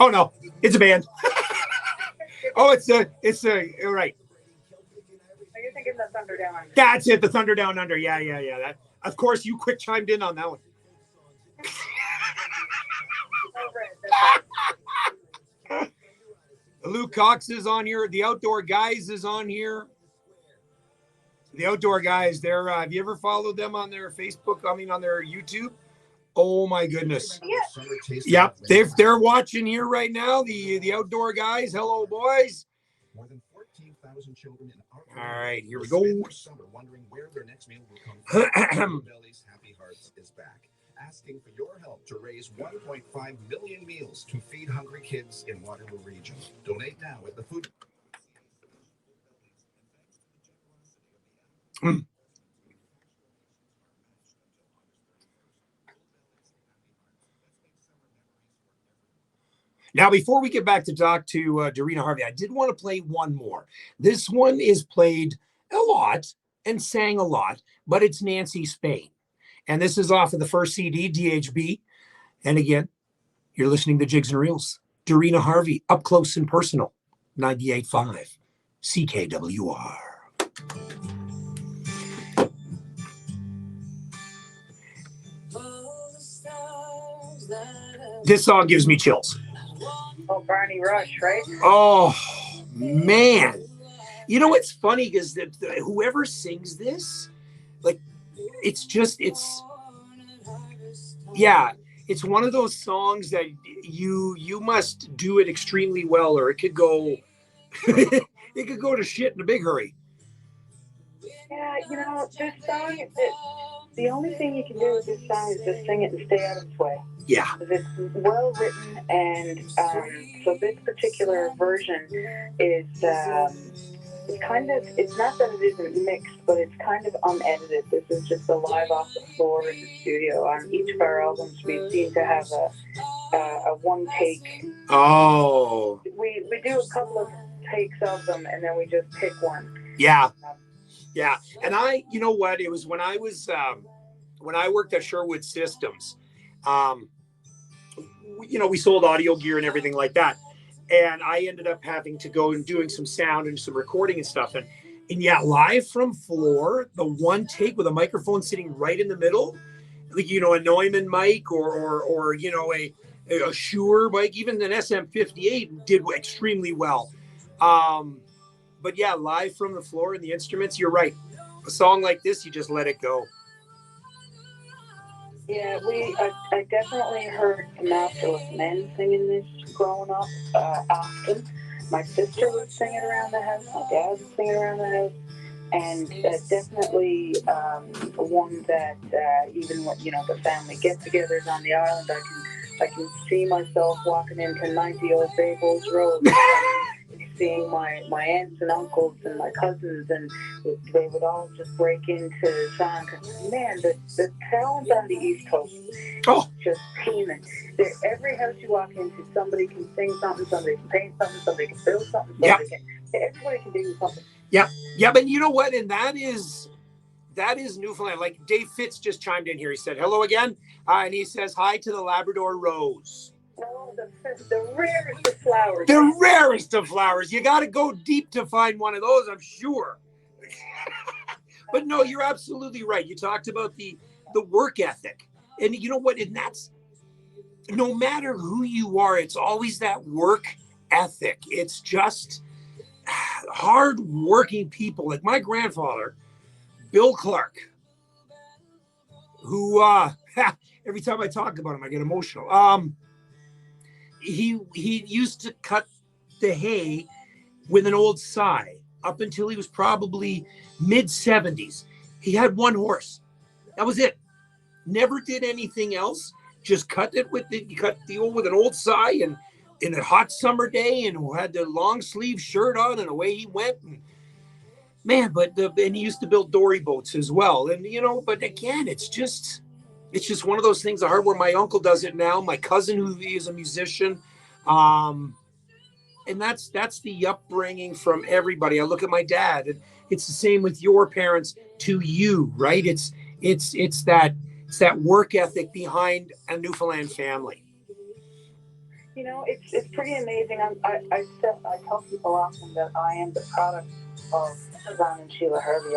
Oh, no. It's a band. Oh, it's right. You're thinking the Thunder Down Under. That's it. The Thunder Down Under. Yeah. That, of course, you quick chimed in on that one. Luke Cox is on here. The Outdoor Guys is on here. The Outdoor Guys, they're have you ever followed them on their Facebook? I mean, on their YouTube? Oh my goodness. Yeah. Yep, they're watching here right now. The Outdoor Guys. Hello, boys. More than 14,000 children in our All right, here we go. summer wondering where their next meal will come from. Belly's Happy Hearts is back, asking for your help to raise 1.5 million meals to feed hungry kids in Waterloo region. Donate now at the food. Now, before we get back to talk to Derina Harvey, I did want to play one more. This one is played a lot and sang a lot, but it's Nancy Spain. And this is off of the first CD, DHB. And again, you're listening to Jigs and Reels. Derina Harvey, up close and personal, 98.5 CKWR. This song gives me chills. Oh, Barney Rush, right? Oh, man. You know what's funny is that whoever sings this, like, it's one of those songs that you must do it extremely well, or it could go it could go to shit in a big hurry. Yeah, you know, this song, the only thing you can do with this song is just sing it and stay out of its way. Yeah. It's well written, and so this particular version is it's not that it isn't mixed, but it's kind of unedited. This is just a live off the floor in the studio. On each of our albums, we seem to have a one take. Oh. We do a couple of takes of them, and then we just pick one. Yeah. Yeah. And you know what? It was when I was, when I worked at Sherwood Systems, we sold audio gear and everything like that. And I ended up having to go and doing some sound and some recording and stuff. And yeah, live from floor, the one take with a microphone sitting right in the middle, like, a Neumann mic or a Shure mic, even an SM58 did extremely well. But yeah, live from the floor and the instruments, you're right. A song like this, you just let it go. Yeah, I definitely heard the masculine men singing this growing up often. My sister would sing it around the house. My dad would sing it around the house. And definitely one that even when, the family get-togethers on the island, I can see myself walking into 90 Old Fables Road, seeing my aunts and uncles and my cousins, and they would all just break into song. Man, the talent on the East Coast is just teeming. Every house you walk into, somebody can sing something, somebody can paint something, somebody can build something, everybody can do something. Yeah, but you know what? And that is Newfoundland. Like Dave Fitz just chimed in here. He said, hello again. And he says, hi to the Labrador Rose. Oh, the rarest of flowers. The rarest of flowers. You got to go deep to find one of those, I'm sure. But no, you're absolutely right. You talked about the work ethic. And you know what? And that's, no matter who you are, it's always that work ethic. It's just hard-working people. Like my grandfather, Bill Clark, who every time I talk about him, I get emotional. He used to cut the hay with an old scythe up until he was probably mid-70s. He had one horse. That was it. Never did anything else. Just cut it with an old scythe and in a hot summer day and had the long sleeve shirt on and away he went. And, man, and he used to build dory boats as well. And, but again, it's just one of those things. I heard where my uncle does it now, my cousin who is a musician. And that's the upbringing from everybody. I look at my dad, and it's the same with your parents to you, right? It's that work ethic behind a Newfoundland family. It's pretty amazing. I tell people often that I am the product of Suzanne and Sheila Harvey.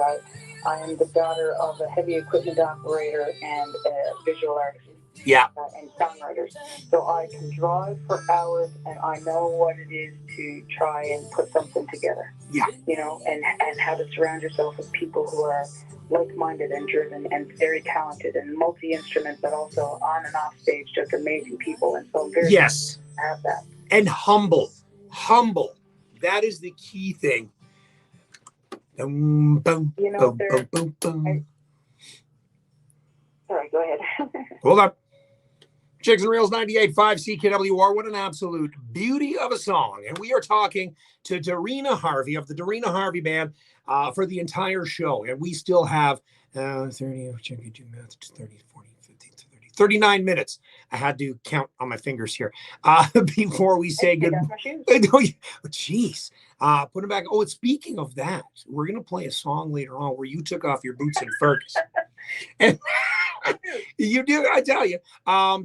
I am the daughter of a heavy equipment operator and a visual artist. Yeah. And songwriters. So I can drive for hours, and I know what it is to try and put something together. Yeah. And how to surround yourself with people who are like-minded and driven and very talented and multi-instrument, but also on and off stage, just amazing people. And so I'm very yes. to have that. And humble. That is the key thing. Boom, boom, boom, boom, boom. Sorry, go ahead. Hold on. Jigs and Reels 98.5 CKWR. What an absolute beauty of a song. And we are talking to Derina Harvey of the Derina Harvey Band for the entire show. And we still have 30, 39 minutes. I had to count on my fingers here before we say good. Jeez. Put it back. Oh, and speaking of that, we're going to play a song later on where you took off your boots and Fergus. And you do, I tell you.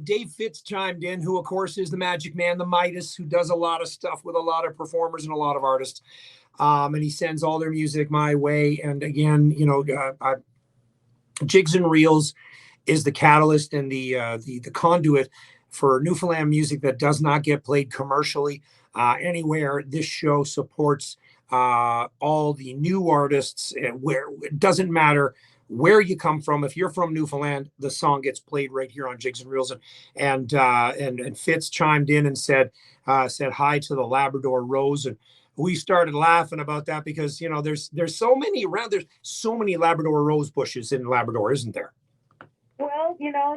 Dave Fitz chimed in, who of course is the Magic Man, the Midas, who does a lot of stuff with a lot of performers and a lot of artists. And he sends all their music my way. And again, Jigs and Reels is the catalyst and the conduit for Newfoundland music that does not get played commercially anywhere. This show supports all the new artists, where it doesn't matter where you come from. If you're from Newfoundland, the song gets played right here on Jigs and Reels. And Fitz chimed in and said hi to the Labrador Rose. And we started laughing about that because, there's so many around. There's so many Labrador rose bushes in Labrador, isn't there? Well,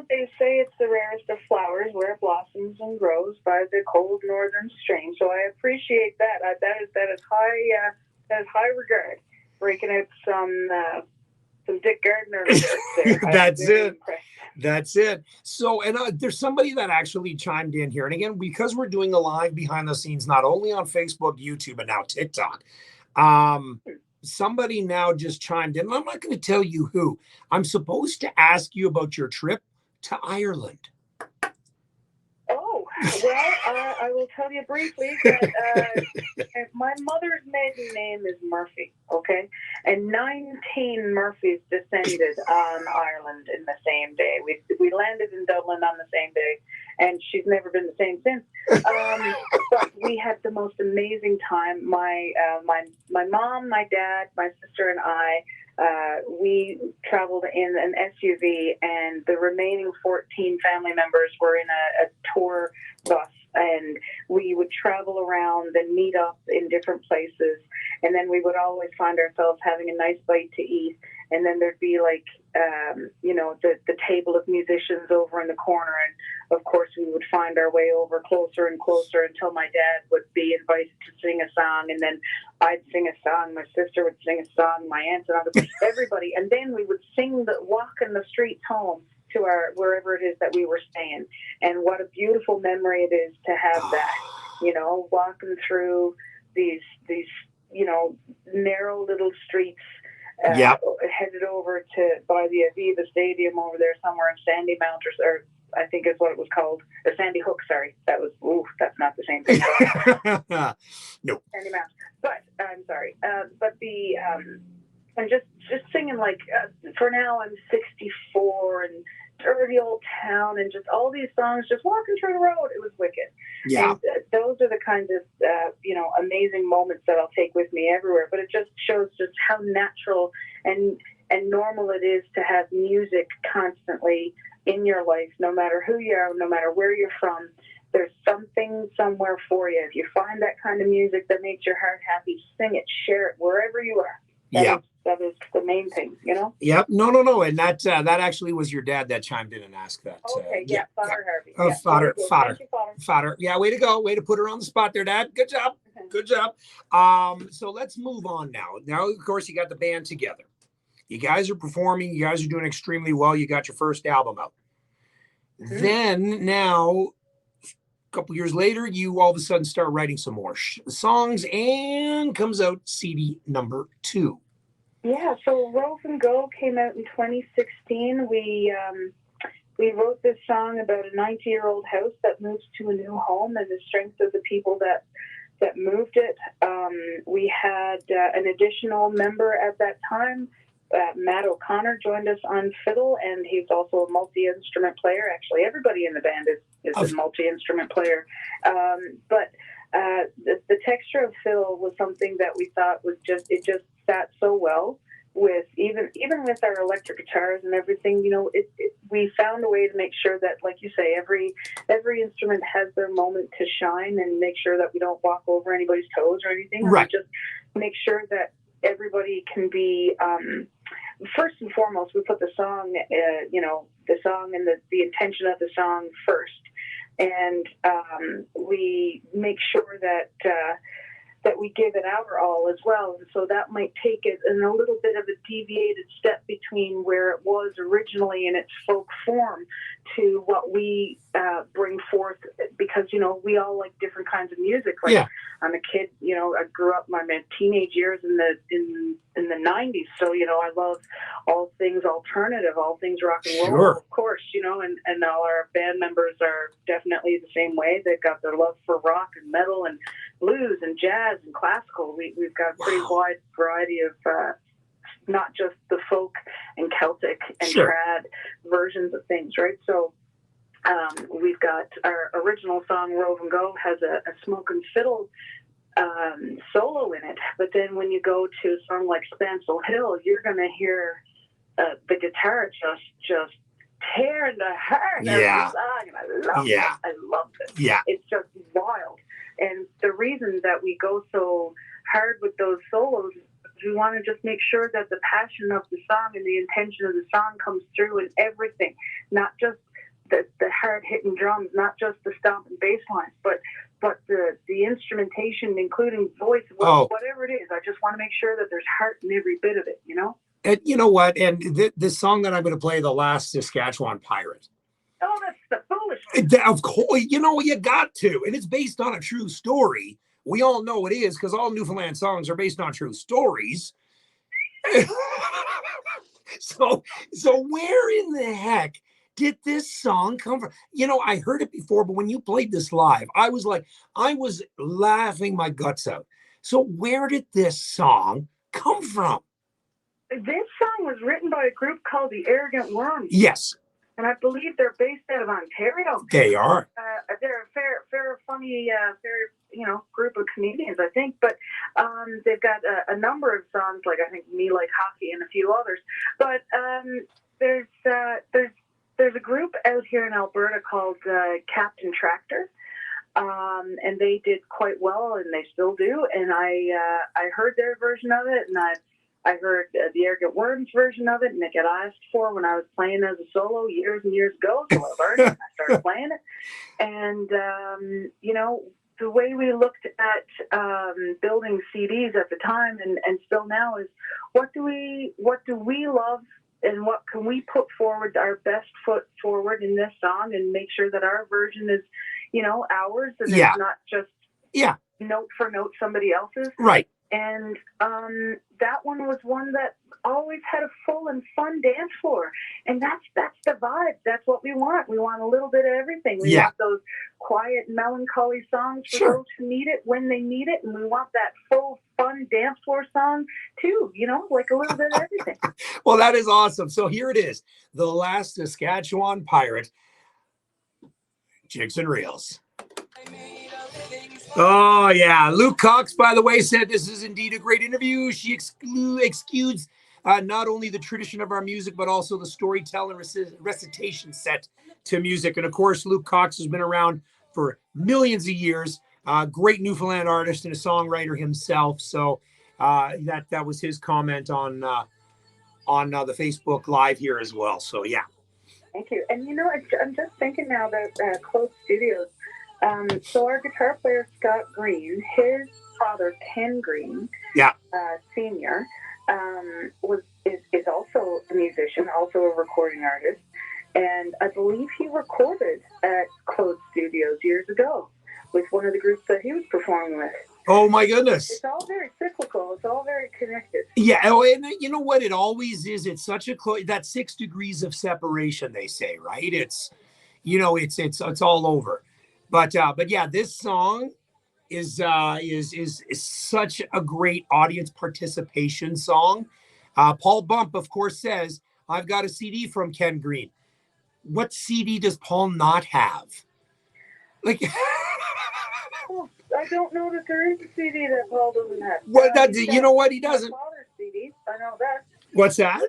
they say it's the rarest of flowers where it blossoms and grows by the cold northern stream. So I appreciate that. That is high regard. Breaking out some Dick Gardner there. That's it. So, and there's somebody that actually chimed in here. And again, because we're doing a live behind the scenes, not only on Facebook, YouTube, but now TikTok. Somebody now just chimed in. I'm not going to tell you who. I'm supposed to ask you about your trip to Ireland. Oh, well, I will tell you briefly that my mother's maiden name is Murphy, okay? And 19 Murphys descended on Ireland in the same day. We landed in Dublin on the same day, and she's never been the same since. But we had the most amazing time. My mom, my dad, my sister, and I, we traveled in an SUV, and the remaining 14 family members were in a tour bus, and we would travel around and meet up in different places, and then we would always find ourselves having a nice bite to eat, and then there'd be the table of musicians over in the corner, and of course we would find our way over closer and closer until my dad would be invited to sing a song, and then I'd sing a song, my sister would sing a song, my aunts and uncles, everybody, and then we would walk in the streets home to wherever it is that we were staying. And what a beautiful memory it is to have that, walking through these narrow little streets, headed over by the Aviva Stadium over there somewhere in Sandy Mount, or I think is what it was called, or Sandy Hook, sorry. That's not the same thing. No. Sandy Mount. But, I'm sorry. But and just singing for now I'm 64 and dirty old town and just all these songs, just walking through the road. It was wicked. Yeah. And those are the kinds of, amazing moments that I'll take with me everywhere. But it just shows just how natural and normal it is to have music constantly in your life, no matter who you are, no matter where you're from. There's something somewhere for you. If you find that kind of music that makes your heart happy, sing it, share it, wherever you are. is the main thing, you know? Yep. No. And that actually was your dad that chimed in and asked that. Okay, yeah, Father Harvey. Oh, Yeah, Father. Thank you, Father. Fodder. Yeah, way to go. Way to put her on the spot there, Dad. Good job. Good job. So let's move on now. Now, of course, you got the band together. You guys are performing. You guys are doing extremely well. You got your first album out. Mm-hmm. Then now, a couple years later, you all of a sudden start writing some more songs and comes out CD number 2. Yeah, so Rove and Go came out in 2016. We wrote this song about a 90-year-old house that moves to a new home and the strength of the people that moved it. We had an additional member at that time. Matt O'Connor joined us on fiddle, and he's also a multi-instrument player. Actually, everybody in the band is a multi-instrument player. But the texture of fiddle was something that we thought was just sat so well with even with our electric guitars and everything. You know, we found a way to make sure that, like you say, every instrument has their moment to shine, and make sure that we don't walk over anybody's toes or anything. Right. We just make sure that everybody can be. First and foremost, we put the song, the song and the intention of the song first, and we make sure that we give it our all as well. And so that might take it in a little bit of a deviated step between where it was originally in its folk form to what we bring forth, because, you know, we all like different kinds of music. Like, yeah. I'm a kid, you know, I grew up my teenage years in the 90s. So, you know, I love all things alternative, all things rock and roll, Sure. of course, you know, and all our band members are definitely the same way. They've got their love for rock and metal and blues and jazz and classical. We've got a pretty wide variety of not just the folk and Celtic and Sure. trad versions of things, right? So we've got our original song, Rove and Go, has a smoke and fiddle solo in it. But then when you go to a song like Spancel Hill, you're going to hear the guitar just tear the heart out of the song. And I love it. I love it. Yeah. It's just wild. And the reason that we go so hard with those solos is we want to just make sure that the passion of the song and the intention of the song comes through in everything, not just the hard-hitting drums, not just the stomping bass lines, but the instrumentation, including voice, whatever it is. I just want to make sure that there's heart in every bit of it, you know? And you know what? And this song that I'm going to play, The Last Saskatchewan Pirate. Oh, that's the foolishness. Of course, you know, you got to. And it's based on a true story. We all know it is, because all Newfoundland songs are based on true stories. So where in the heck did this song come from? You know, I heard it before, but when you played this live, I was laughing my guts out. So where did this song come from? This song was written by a group called the Arrogant Worms. Yes. And I believe they're based out of Ontario. They are. They're a fair, funny, group of comedians, I think. But they've got a number of songs, like I think Me Like Hockey and a few others. But there's a group out here in Alberta called Captain Tractor. And they did quite well, and they still do. And I heard their version of it, and I heard the Arrogant Worms version of it, and it got asked for when I was playing as a solo years and years ago. So I learned it, and I started playing it. And, the way we looked at building CDs at the time and still now is what do we love, and what can we put forward, our best foot forward in this song, and make sure that our version is, ours, and it's not just note for note somebody else's. Right. And that one was one that always had a full and fun dance floor. And that's the vibe. That's what we want. We want a little bit of everything. We want those quiet, melancholy songs for those who need it when they need it. And we want that full, fun dance floor song too, like a little bit of everything. Well, that is awesome. So here it is. The Last Saskatchewan Pirate. Jigs and Reels. Oh, yeah. Luke Cox, by the way, said this is indeed a great interview. She excludes not only the tradition of our music, but also the storytelling recitation set to music. And, of course, Luke Cox has been around for millions of years. Great Newfoundland artist and a songwriter himself. So That was his comment on the Facebook Live here as well. So yeah. Thank you. And I'm just thinking now that Close Studios. So our guitar player Scott Green, his father Ken Green, Yeah. Senior, is also a musician, also a recording artist, and I believe he recorded at Close Studios years ago with one of the groups that he was performing with. Oh my goodness. It's all very cyclical. It's all very connected. Yeah. Oh, and you know what? It always is. It's such a close, that 6 degrees of separation, they say, right? It's, it's all over. But yeah, this song is such a great audience participation song. Paul Bump, of course, says, I've got a CD from Ken Green. What CD does Paul not have? Like, I don't know that there is a CD that Paul doesn't have. Well, you know what? He doesn't. My father's CDs, I know that. What's that?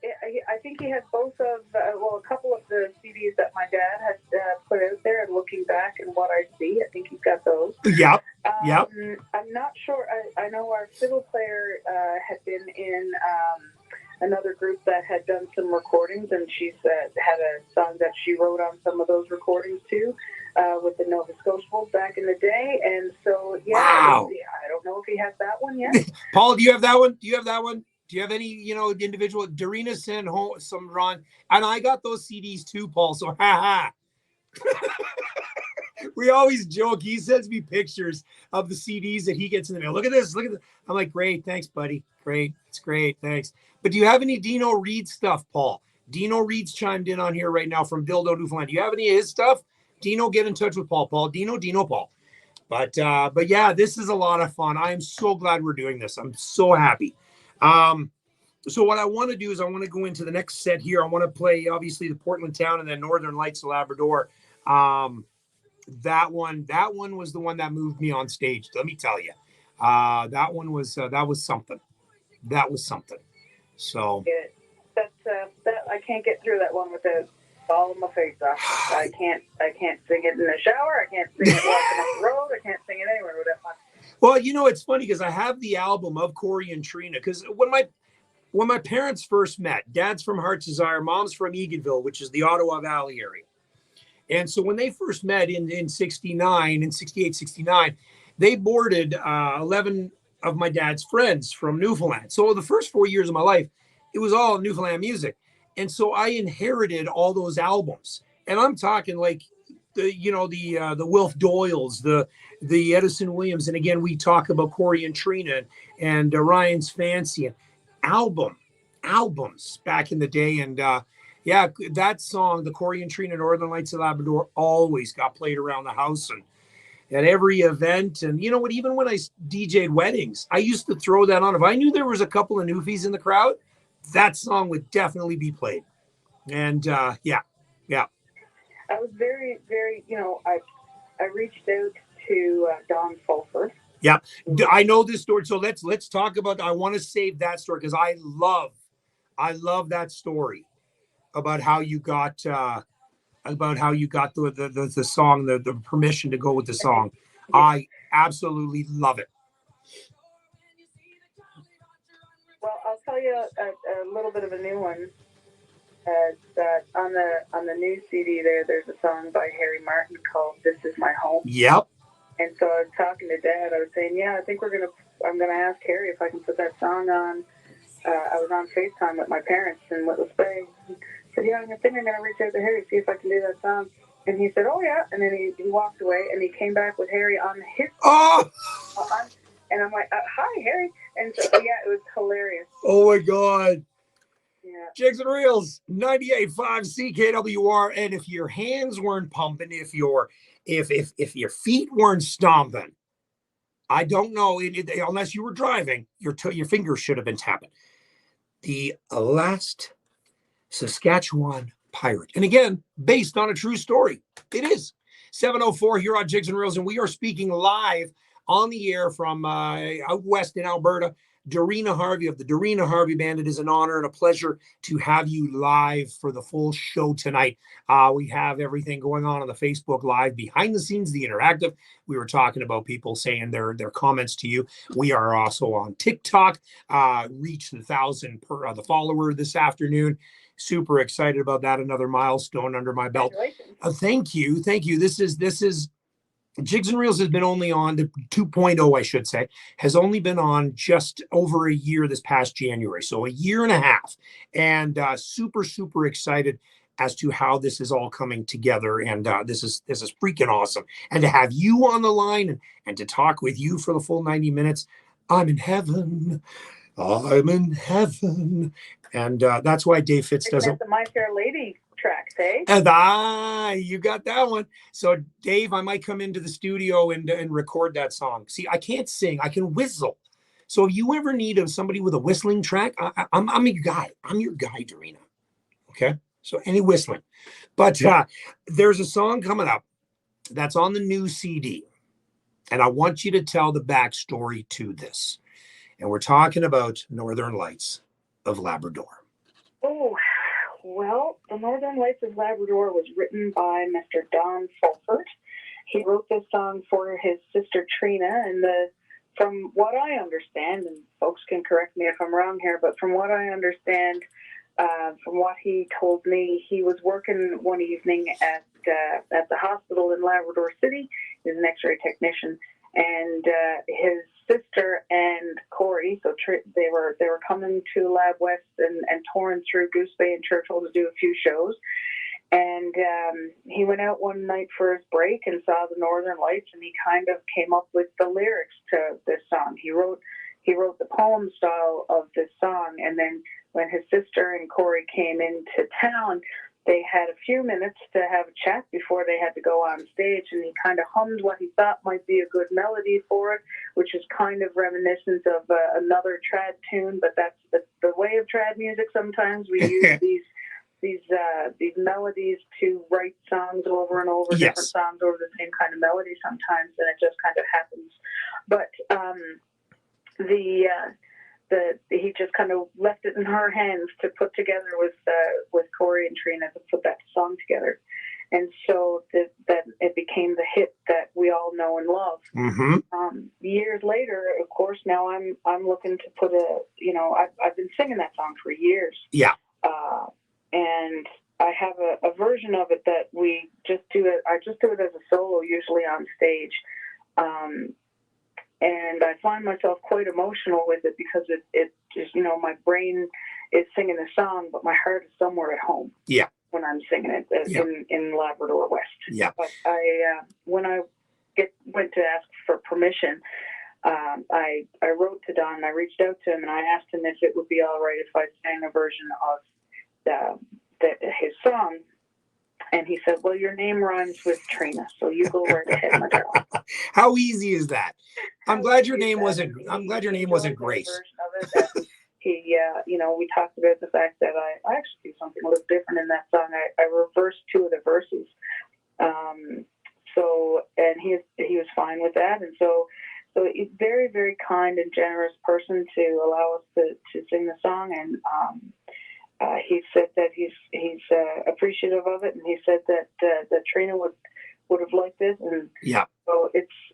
I think he has both of, a couple of the CDs that my dad had put out there, and looking back and what I see, I think he's got those. Yep. Yep. I'm not sure. I know our fiddle player had been in another group that had done some recordings, and she's had a song that she wrote on some of those recordings too, with the Nova Scotia Wolves back in the day. And so, yeah, wow. I don't know if he has that one yet. Paul, do you have that one? Do you have that one? Do you have any, individual? Derina sent home some Ron, and I got those CDs too, Paul. So, ha. We always joke. He sends me pictures of the CDs that he gets in the mail. Look at this. Look at this. I'm like, great. Thanks, buddy. Great. It's great. Thanks. But do you have any Dino Reed stuff, Paul? Dino Reed's chimed in on here right now from Dildo, Newfoundland. Do you have any of his stuff? Dino, get in touch with Paul. Paul, Dino, Paul. But yeah, this is a lot of fun. I am so glad we're doing this. I'm so happy. So what I want to do is I want to go into the next set here. I want to play, obviously, the Portland Town and then Northern Lights of Labrador. That one was the one that moved me on stage. Let me tell you, that was something. That was something. So that I can't get through that one without falling my face off. I can't sing it in the shower. I can't sing it walking up the road. I can't sing it anywhere without my. Well, it's funny because I have the album of Corey and Trina, because when my parents first met, Dad's from Heart's Desire, Mom's from Eganville, which is the Ottawa Valley area. And so when they first met in 69, in 68, 69, they boarded 11 of my dad's friends from Newfoundland. So the first 4 years of my life, it was all Newfoundland music. And so I inherited all those albums. And I'm talking like the Wilf Doyles, the Edison Williams. And again, we talk about Corey and Trina and Ryan's Fancy and albums back in the day. And yeah, that song, the Corey and Trina Northern Lights of Labrador, always got played around the house and at every event. And you know what, even when I DJ'd weddings, I used to throw that on. If I knew there was a couple of Newfies in the crowd, that song would definitely be played. And yeah. I was very, very, I reached out to Don Fulford. Yeah, I know this story. So let's talk about, I want to save that story because I love that story about how you got the song, the permission to go with the song. Yeah. I absolutely love it. Well, I'll tell you a little bit of a new one. On the new CD there's a song by Harry Martin called "This Is My Home." Yep. And so I was talking to Dad. I was saying, yeah, I think I'm gonna ask Harry if I can put that song on. I was on FaceTime with my parents in Little Spain. I said, yeah, I think I'm gonna reach out to Harry, see if I can do that song. And he said, oh yeah. And then he walked away, and he came back with Harry on his. Oh. And I'm like, hi, Harry. And so yeah, it was hilarious. Oh my God. Yeah. Jigs and Reels, 98.5 CKWR. And if your hands weren't pumping, if your feet weren't stomping, I don't know, unless you were driving, your fingers should have been tapping. The Last Saskatchewan Pirate. And again, based on a true story. It is. 7:04 here on Jigs and Reels, and we are speaking live on the air from out west in Alberta, Derina Harvey of the Derina Harvey Band. It is an honor and a pleasure to have you live for the full show tonight. We have everything going on the Facebook Live, behind the scenes, the interactive. We were talking about people saying their comments to you. We are also on TikTok, reached 1,000 per the follower this afternoon. Super excited about that. Another milestone under my belt. Thank you. This is Jigs and Reels has been only on the 2.0, I should say, has only been on just over a year this past January. So a year and a half, and super excited as to how this is all coming together. And this is freaking awesome. And to have you on the line and to talk with you for the full 90 minutes, I'm in heaven. I'm in heaven. And that's why Dave Fitz doesn't. The My Fair Lady track, eh? And you got that one. So Dave, I might come into the studio and record that song. See, I can't sing, I can whistle. So if you ever need somebody with a whistling track, I'm your guy. I'm your guy, Derina. Okay. So any whistling. But there's a song coming up that's on the new CD. And I want you to tell the backstory to this. And we're talking about Northern Lights of Labrador. Oh, well, The Northern Lights of Labrador was written by Mr. Don Fulford. He wrote this song for his sister Trina, and from what I understand, and folks can correct me if I'm wrong here, but from what I understand, from what he told me, he was working one evening at the hospital in Labrador City. He's an X-ray technician, and his sister and Corey, so they were coming to Lab West and touring through Goose Bay and Churchill to do a few shows. And he went out one night for his break and saw the Northern Lights, and he kind of came up with the lyrics to this song. He wrote the poem style of this song, and then when his sister and Corey came into town, they had a few minutes to have a chat before they had to go on stage, and he kind of hummed what he thought might be a good melody for it, which is kind of reminiscent of another trad tune, but that's the way of trad music. Sometimes we use these melodies to write songs over and over, yes, different songs over the same kind of melody sometimes, and it just kind of happens. But he just kind of left it in her hands to put together with Corey and Trina to put that song together, and so that it became the hit that we all know and love. Mm-hmm. Years later, of course, now I'm looking to put I've been singing that song for years. Yeah. And I have a version of it that we just do it. I just do it as a solo, usually on stage. And I find myself quite emotional with it because it just, my brain is singing the song, but my heart is somewhere at home. Yeah. When I'm singing it in Labrador West. Yeah. But when I went to ask for permission, I wrote to Don and I reached out to him and I asked him if it would be all right if I sang a version of his song. And he said, well, your name rhymes with Trina, so you go right ahead, my girl. How easy is that? I'm glad your name wasn't Grace. He, we talked about the fact that I actually do something a little different in that song. I reversed two of the verses. And he was fine with that. And so he's very, very kind and generous person to allow us to sing the song. And he said that he's appreciative of it, and he said that Trina would have liked it, and yeah. So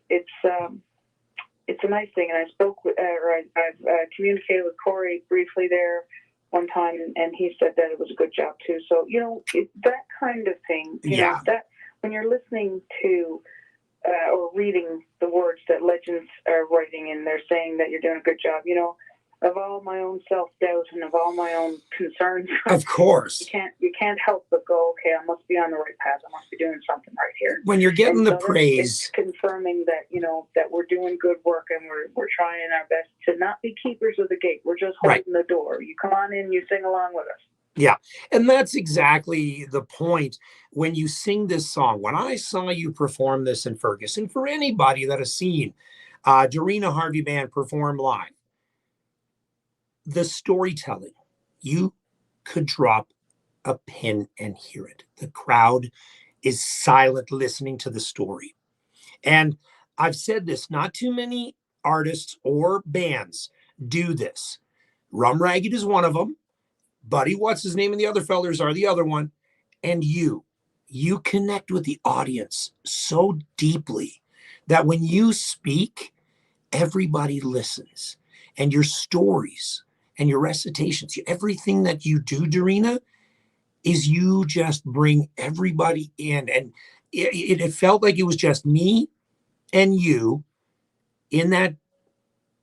it's a nice thing. And I've communicated with Corey briefly there one time, and he said that it was a good job too. So that kind of thing, that when you're listening to or reading the words that legends are writing, and they're saying that you're doing a good job, of all my own self-doubt and of all my own concerns. Of course. You can't help but go, okay, I must be on the right path. I must be doing something right here. When you're getting the praise. It's confirming that, that we're doing good work and we're trying our best to not be keepers of the gate. We're just holding the door. You come on in, you sing along with us. Yeah. And that's exactly the point when you sing this song. When I saw you perform this in Ferguson, for anybody that has seen Derina Harvey Band perform live, the storytelling, you could drop a pin and hear it. The crowd is silent listening to the story. And I've said this, not too many artists or bands do this. Rum Ragged is one of them. Buddy, what's his name? And the other fellers are the other one. And you connect with the audience so deeply that when you speak, everybody listens. And your stories and your recitations, everything that you do, Derina, is you just bring everybody in. And it felt like it was just me and you in that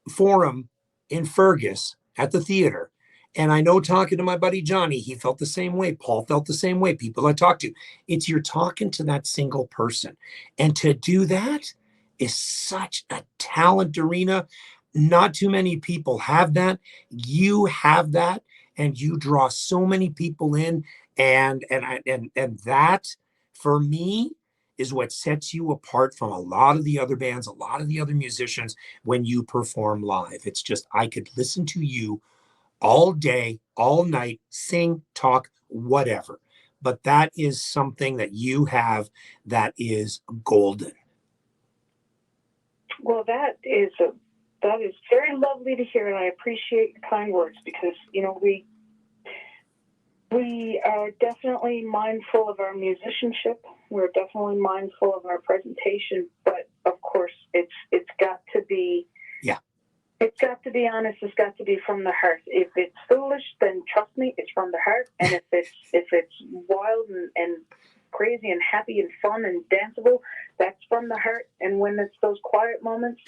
forum in Fergus at the theater. And I know, talking to my buddy Johnny, he felt the same way. Paul felt the same way. People I talked to, it's you're talking to that single person. And to do that is such a talent, Derina. Not too many people have that. You have that, and you draw so many people in. And that, for me, is what sets you apart from a lot of the other bands, a lot of the other musicians when you perform live. It's just, I could listen to you all day, all night, sing, talk, whatever. But that is something that you have that is golden. Well, that is very lovely to hear, and I appreciate your kind words, because we are definitely mindful of our musicianship. We're definitely mindful of our presentation, but of course, it's got to be. Yeah. It's got to be honest. It's got to be from the heart. If it's foolish, then trust me, it's from the heart. And if it's wild and crazy and happy and fun and danceable, that's from the heart. And when it's those quiet moments,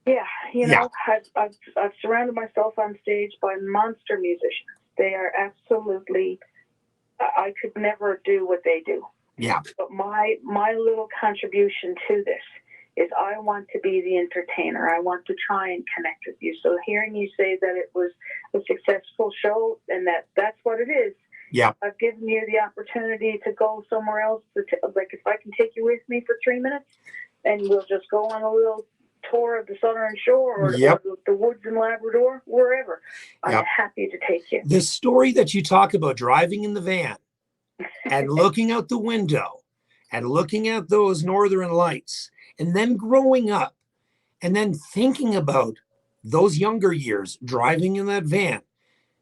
I've surrounded myself on stage by monster musicians. They are absolutely. I could never do what they do. Yeah. But my little contribution to this is I want to be the entertainer. I want to try and connect with you. So hearing you say that it was a successful show and that's what it is. Yeah. I've given you the opportunity to go somewhere else. Like if I can take you with me for 3 minutes and we'll just go on a little tour of the Southern Shore or the woods in Labrador, wherever. I'm happy to take you. The story that you talk about driving in the van and looking out the window and looking at those northern lights and then growing up and then thinking about those younger years driving in that van,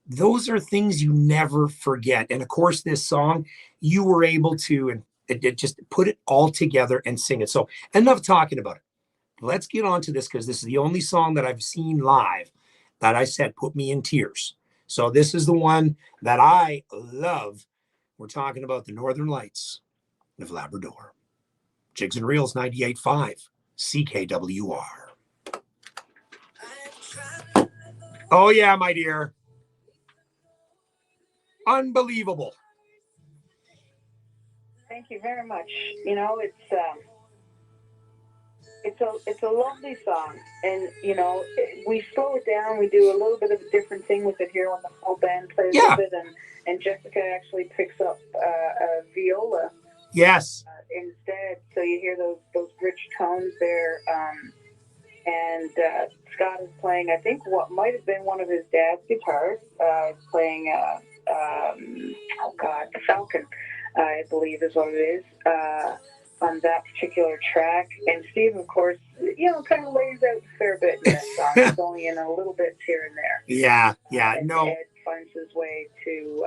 those are things you never forget. And of course, this song, you were able to and it just put it all together and sing it. So enough talking about it. Let's get on to this, because this is the only song that I've seen live that I said put me in tears. So this is the one that I love. We're talking about the Northern Lights of Labrador. Jigs and Reels 98.5 CKWR. Oh yeah, my dear. Unbelievable. Thank you very much. It's a lovely song, and we slow it down. We do a little bit of a different thing with it here when the full band plays with it, and Jessica actually picks up a viola. Yes. Instead, so you hear those rich tones there, and Scott is playing, I think, what might have been one of his dad's guitars, playing the Falcon, I believe is what it is. On that particular track, and Steve, of course, kind of lays out a fair bit in this song. It's only in a little bit here and there. And Ed finds his way to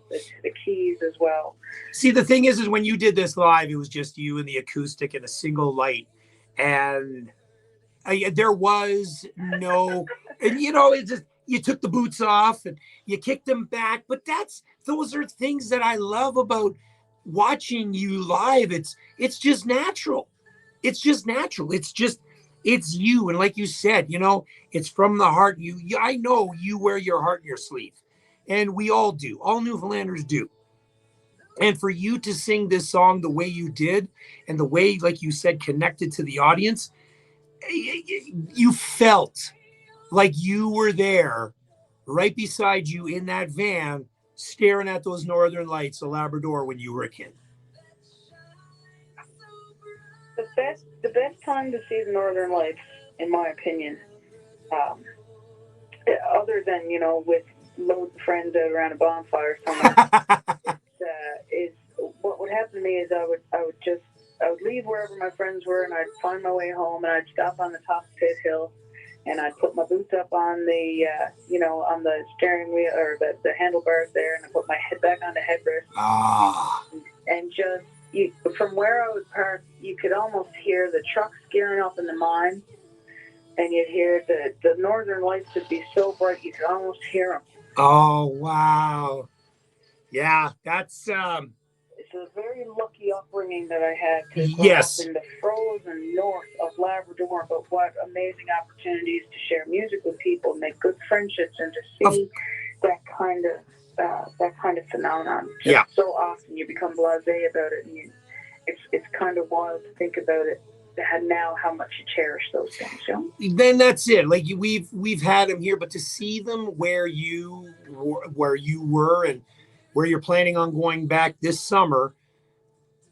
the keys as well. See, the thing is when you did this live, it was just you and the acoustic and a single light, and there was no, and it's just you took the boots off and you kicked them back. But those are things that I love about watching you live. It's just natural. It's you. And like you said, it's from the heart. I know you wear your heart in your sleeve, and we all do. All Newfoundlanders do. And for you to sing this song the way you did, and the way, like you said, connected to the audience, you felt like you were there right beside you in that van, staring at those northern lights of Labrador when you were a kid. The best time to see the northern lights, in my opinion, other than with loads of friends out around a bonfire somewhere, is what would happen to me is I would leave wherever my friends were, and I'd find my way home, and I'd stop on the top of Pitt Hill, and I'd put my boots up on the, on the steering wheel or the handlebars there, and I put my head back on the headrest. Ah. And just, from where I was parked, you could almost hear the trucks gearing up in the mine, and you'd hear the northern lights would be so bright you could almost hear them. Oh, wow. Yeah, that's... It's a very lucky upbringing that I had to grow yes. up in the frozen north of Labrador, but what amazing opportunities to share music with people, make good friendships, and to see that kind of phenomenon. Just so often you become blasé about it, and it's kind of wild to think about it. Now, how much you cherish those things, you know? Then that's it. Like we've had them here, but to see them where you were and where you're planning on going back this summer,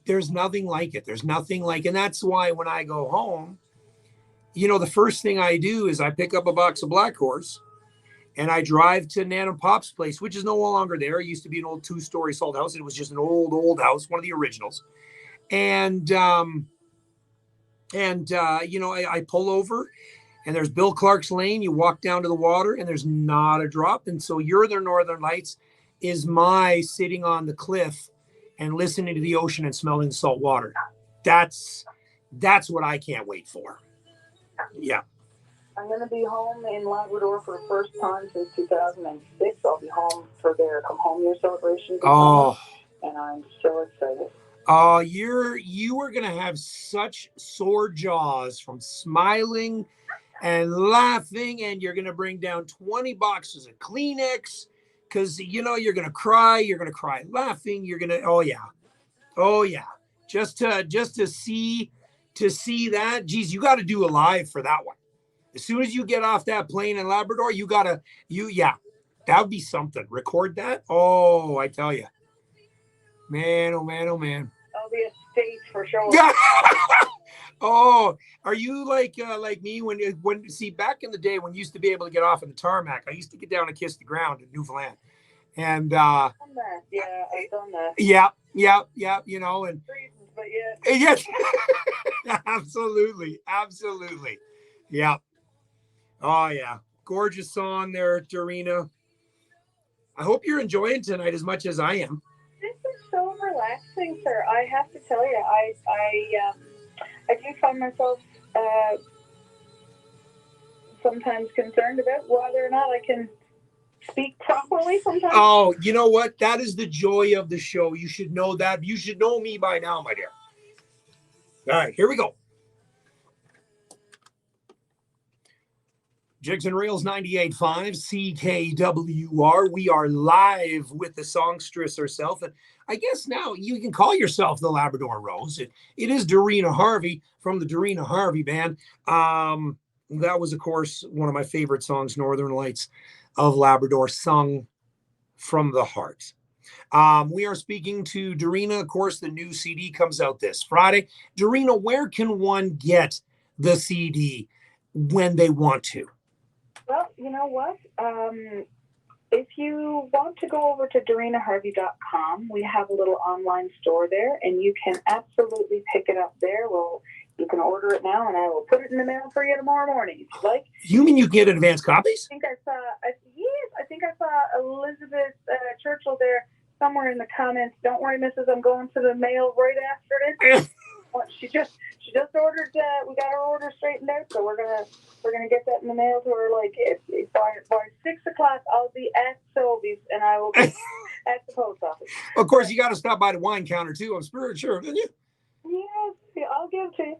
there's nothing like it. There's nothing like, and that's why when I go home, the first thing I do is I pick up a box of Black Horse and I drive to Nan and Pop's place, which is no longer there. It used to be an old 2-story salt house. It was just an old house, one of the originals. And I pull over and there's Bill Clark's Lane. You walk down to the water and there's not a drop. And so your Northern Lights is my sitting on the cliff and listening to the ocean and smelling salt water. That's what I can't wait for. Yeah. I'm going to be home in Labrador for the first time since 2006. I'll be home for their Come Home Year celebration. Oh. And I'm so excited. Oh, you are going to have such sore jaws from smiling and laughing, and you're going to bring down 20 boxes of Kleenex. Because, you're going to cry. You're going to cry laughing. You're going to, oh, yeah. Just to see that, geez, you got to do a live for that one. As soon as you get off that plane in Labrador, that would be something. Record that. Oh, I tell you. Man, oh, man, oh, man. I'll be a state for sure. Oh, are you like me when back in the day when you used to be able to get off in the tarmac, I used to get down and kiss the ground in Newfoundland. And I've done that. Yeah, I've done that. Yeah, and reasons, but yeah. Yes. Absolutely. Yeah. Oh yeah. Gorgeous song there, Derina. I hope you're enjoying tonight as much as I am. This is so relaxing, sir. I have to tell you, I do find myself sometimes concerned about whether or not I can speak properly sometimes. Oh, you know what? That is the joy of the show. You should know that. You should know me by now, my dear. All right, here we go. Jigs and Rails 98.5 CKWR. We are live with the songstress herself. And I guess now you can call yourself the Labrador Rose. It is Derina Harvey from the Derina Harvey Band. That was, of course, one of my favorite songs, Northern Lights of Labrador, sung from the heart. We are speaking to Derina. Of course, the new CD comes out this Friday. Derina, where can one get the CD when they want to? Well, you know what? If you want to go over to derinaharvey.com, we have a little online store there, and you can absolutely pick it up there. Well, you can order it now, and I will put it in the mail for you tomorrow morning if you like. You mean you can get advance copies? I think I saw Elizabeth Churchill there somewhere in the comments. Don't worry, Mrs. I'm going to the mail right after this. She just ordered. We got her order straightened out, so we're gonna get that in the mail to her. Like by 6 o'clock, I'll be at Sobeys, and I will be at the post office. Of course, you got to stop by the wine counter too. I'm pretty sure, didn't you? Yeah, I'll give to you.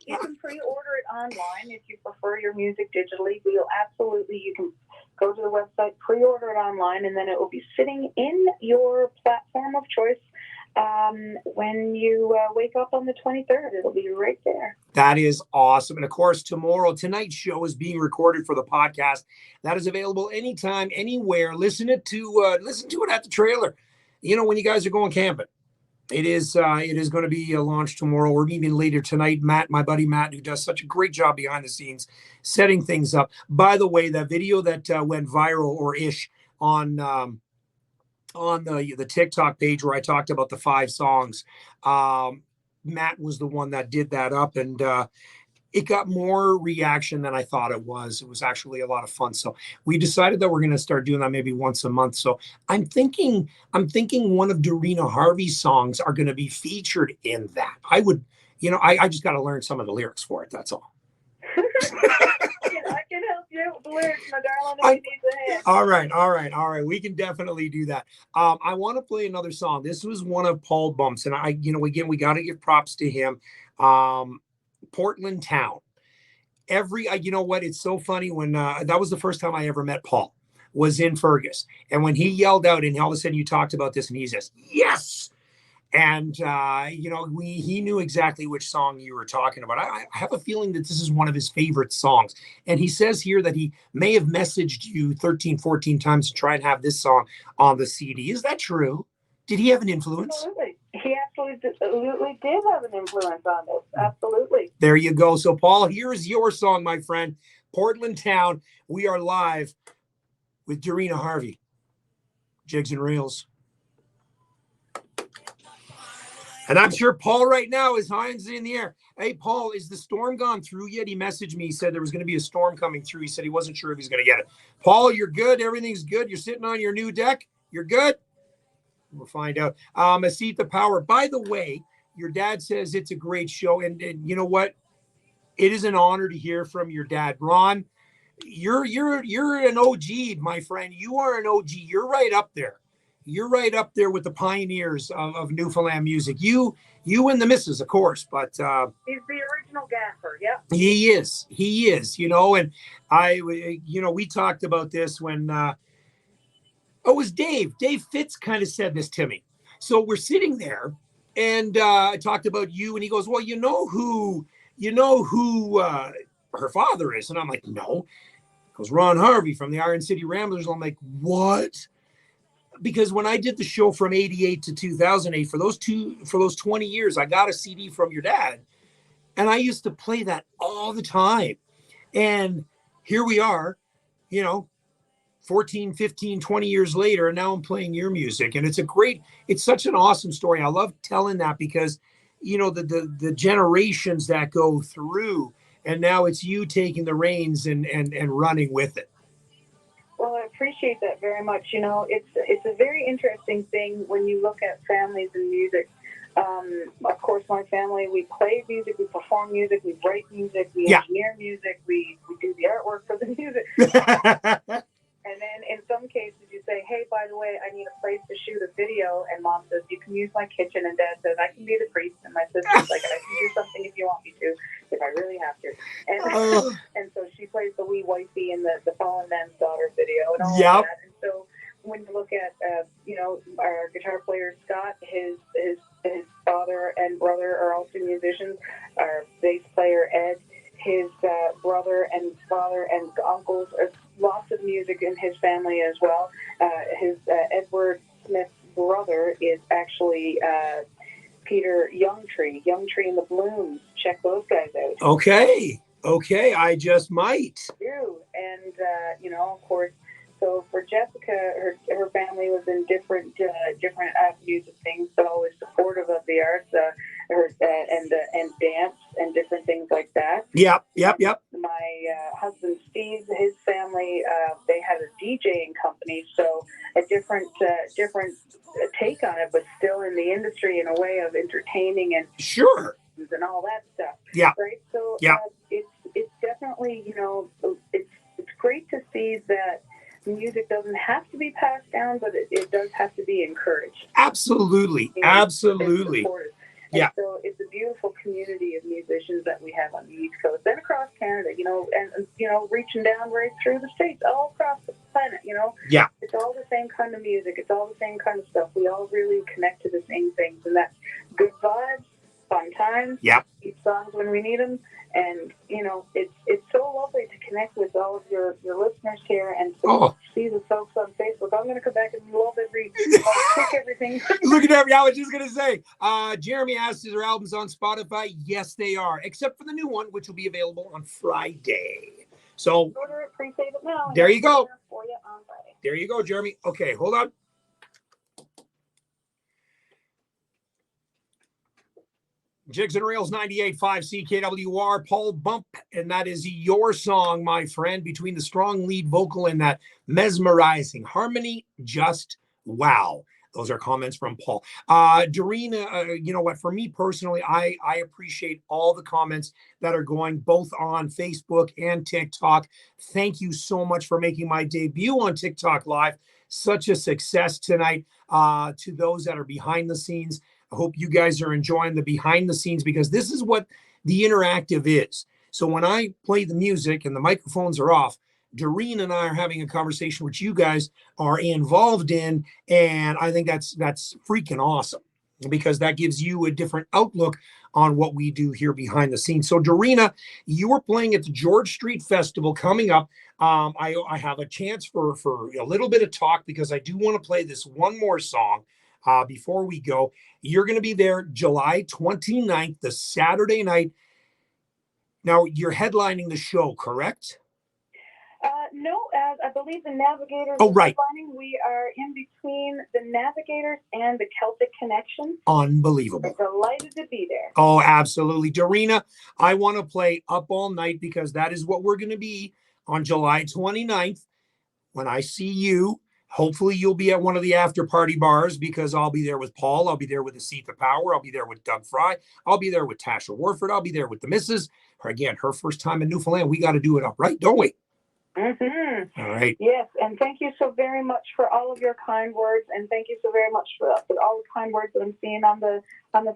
You can pre-order it online if you prefer your music digitally. You can go to the website, pre-order it online, and then it will be sitting in your platform of choice. When you wake up on the 23rd, it'll be right there. That is awesome. And of course, tonight's show is being recorded for the podcast. That is available anytime, anywhere. Listen to it at the trailer. When you guys are going camping. It is going to be launched tomorrow or even later tonight. Matt, my buddy Matt, who does such a great job behind the scenes, setting things up. By the way, that video that went viral or ish on the TikTok page where I talked about the 5 songs, Matt was the one that did that up, and it got more reaction than I thought it was. It was actually a lot of fun. So we decided that we're going to start doing that maybe once a month. So I'm thinking one of Derina Harvey's songs are going to be featured in that. I would, I just got to learn some of the lyrics for it. That's all. I can help you with the lyrics, my darling, if you need the hand. All right. We can definitely do that. I want to play another song. This was one of Paul Bump's, and again, we got to give props to him. Portland Town. You know what? It's so funny when that was the first time I ever met Paul, was in Fergus, and when he yelled out, and all of a sudden you talked about this, and he says, "Yes." And he knew exactly which song you were talking about. I have a feeling that this is one of his favorite songs. And he says here that he may have messaged you 13, 14 times to try and have this song on the CD. Is that true? Did he have an influence? Absolutely. He absolutely did have an influence on this. Absolutely. There you go. So, Paul, here's your song, my friend. Portland Town. We are live with Derina Harvey. Jigs and Reels. And I'm sure Paul right now is hands in the air. Hey, Paul, is the storm gone through yet? He messaged me. He said there was going to be a storm coming through. He said he wasn't sure if he's going to get it. Paul, you're good. Everything's good. You're sitting on your new deck. You're good. We'll find out. Asita Power. By the way, your dad says it's a great show. And you know what? It is an honor to hear from your dad. Ron, you're an OG, my friend. You are an OG. You're right up there. You're right up there with the pioneers of Newfoundland music. You and the missus, of course, but he's the original gaffer. Yep. He is, and we talked about this when it was Dave Fitz kind of said this to me. So we're sitting there and I talked about you, and he goes, well, you know who her father is? And I'm like, no. He goes, Ron Harvey from the Iron City Ramblers. I'm like, what? Because when I did the show from 88 to 2008, for those 20 years, I got a CD from your dad, and I used to play that all the time. And here we are, 14, 15, 20 years later, and now I'm playing your music. And it's such an awesome story. I love telling that because, the generations that go through, and now it's you taking the reins and running with it. Well, I appreciate that very much. It's a very interesting thing when you look at families and music. Of course, my family, we play music, we perform music, we write music, we engineer music, we do the artwork for the music. And then in some cases you say, hey, by the way, I need a place to shoot a video. And Mom says, you can use my kitchen. And Dad says, I can be the priest. And my sister's like, I can do something if you want me to, if I really have to. And and so she plays the wee wifey in the Fallen Man's Daughter video and all of that. And so when you look at, our guitar player, Scott, his father and brother are also musicians. Our bass player, Ed, his brother and father and uncles, lots of music in his family as well. His Edward Smith's brother is actually Peter Youngtree and the Blooms. Check those guys out. Okay, I just might. And of course, so for Jessica, her family was in different avenues of things, but always supportive of the arts, and dance and different things like that. Yep. My husband Steve, his family, they had a DJing company, so a different take on it, but still in the industry in a way of entertaining and sure and all that stuff. Yeah. Right. So it's definitely it's great to see that music doesn't have to be passed down, but it does have to be encouraged. Absolutely. And so it's a beautiful community of musicians that we have on the East Coast and across Canada, and reaching down right through the States, all across the planet, Yeah. It's all the same kind of music. It's all the same kind of stuff. We all really connect to the same things, and that's good vibes, fun times, keep songs when we need them. And, it's so lovely to connect with all of your listeners here and to see the folks on Facebook. I'm going to come back and love click everything. Look at that. I was just going to say, Jeremy asked, is their albums on Spotify? Yes, they are, except for the new one, which will be available on Friday. So order it, pre-save it now. There you go. For you on Friday. There you go, Jeremy. Okay, hold on. Jigs and Reels 98.5 CKWR, Paul Bump, and that is your song, my friend, between the strong lead vocal and that mesmerizing harmony. Just wow. Those are comments from Paul. Derina, you know what? For me personally, I appreciate all the comments that are going both on Facebook and TikTok. Thank you so much for making my debut on TikTok Live such a success tonight. To those that are behind the scenes, I hope you guys are enjoying the behind the scenes, because this is what the interactive is. So when I play the music and the microphones are off, Doreen and I are having a conversation which you guys are involved in, and I think that's freaking awesome, because that gives you a different outlook on what we do here behind the scenes. So Dorina, you were playing at the George Street Festival coming up. I have a chance for a little bit of talk, because I do want to play this one more song before we go. You're going to be there July 29th, the Saturday night. Now, you're headlining the show, correct? No, I believe the Navigators. Oh, right. We are in between the Navigators and the Celtic Connection. Unbelievable. We're delighted to be there. Oh, absolutely. Dorina, I want to play Up All Night, because that is what we're going to be on July 29th. When I see you, hopefully you'll be at one of the after party bars, because I'll be there with Paul. I'll be there with Asetha Power. I'll be there with Doug Fry. I'll be there with Tasha Warford. I'll be there with the missus. Again, her first time in Newfoundland. We got to do it up, right? Don't we? Mm-hmm. All right. Yes, and thank you so very much for all of your kind words, and thank you so very much for all the kind words that I'm seeing on the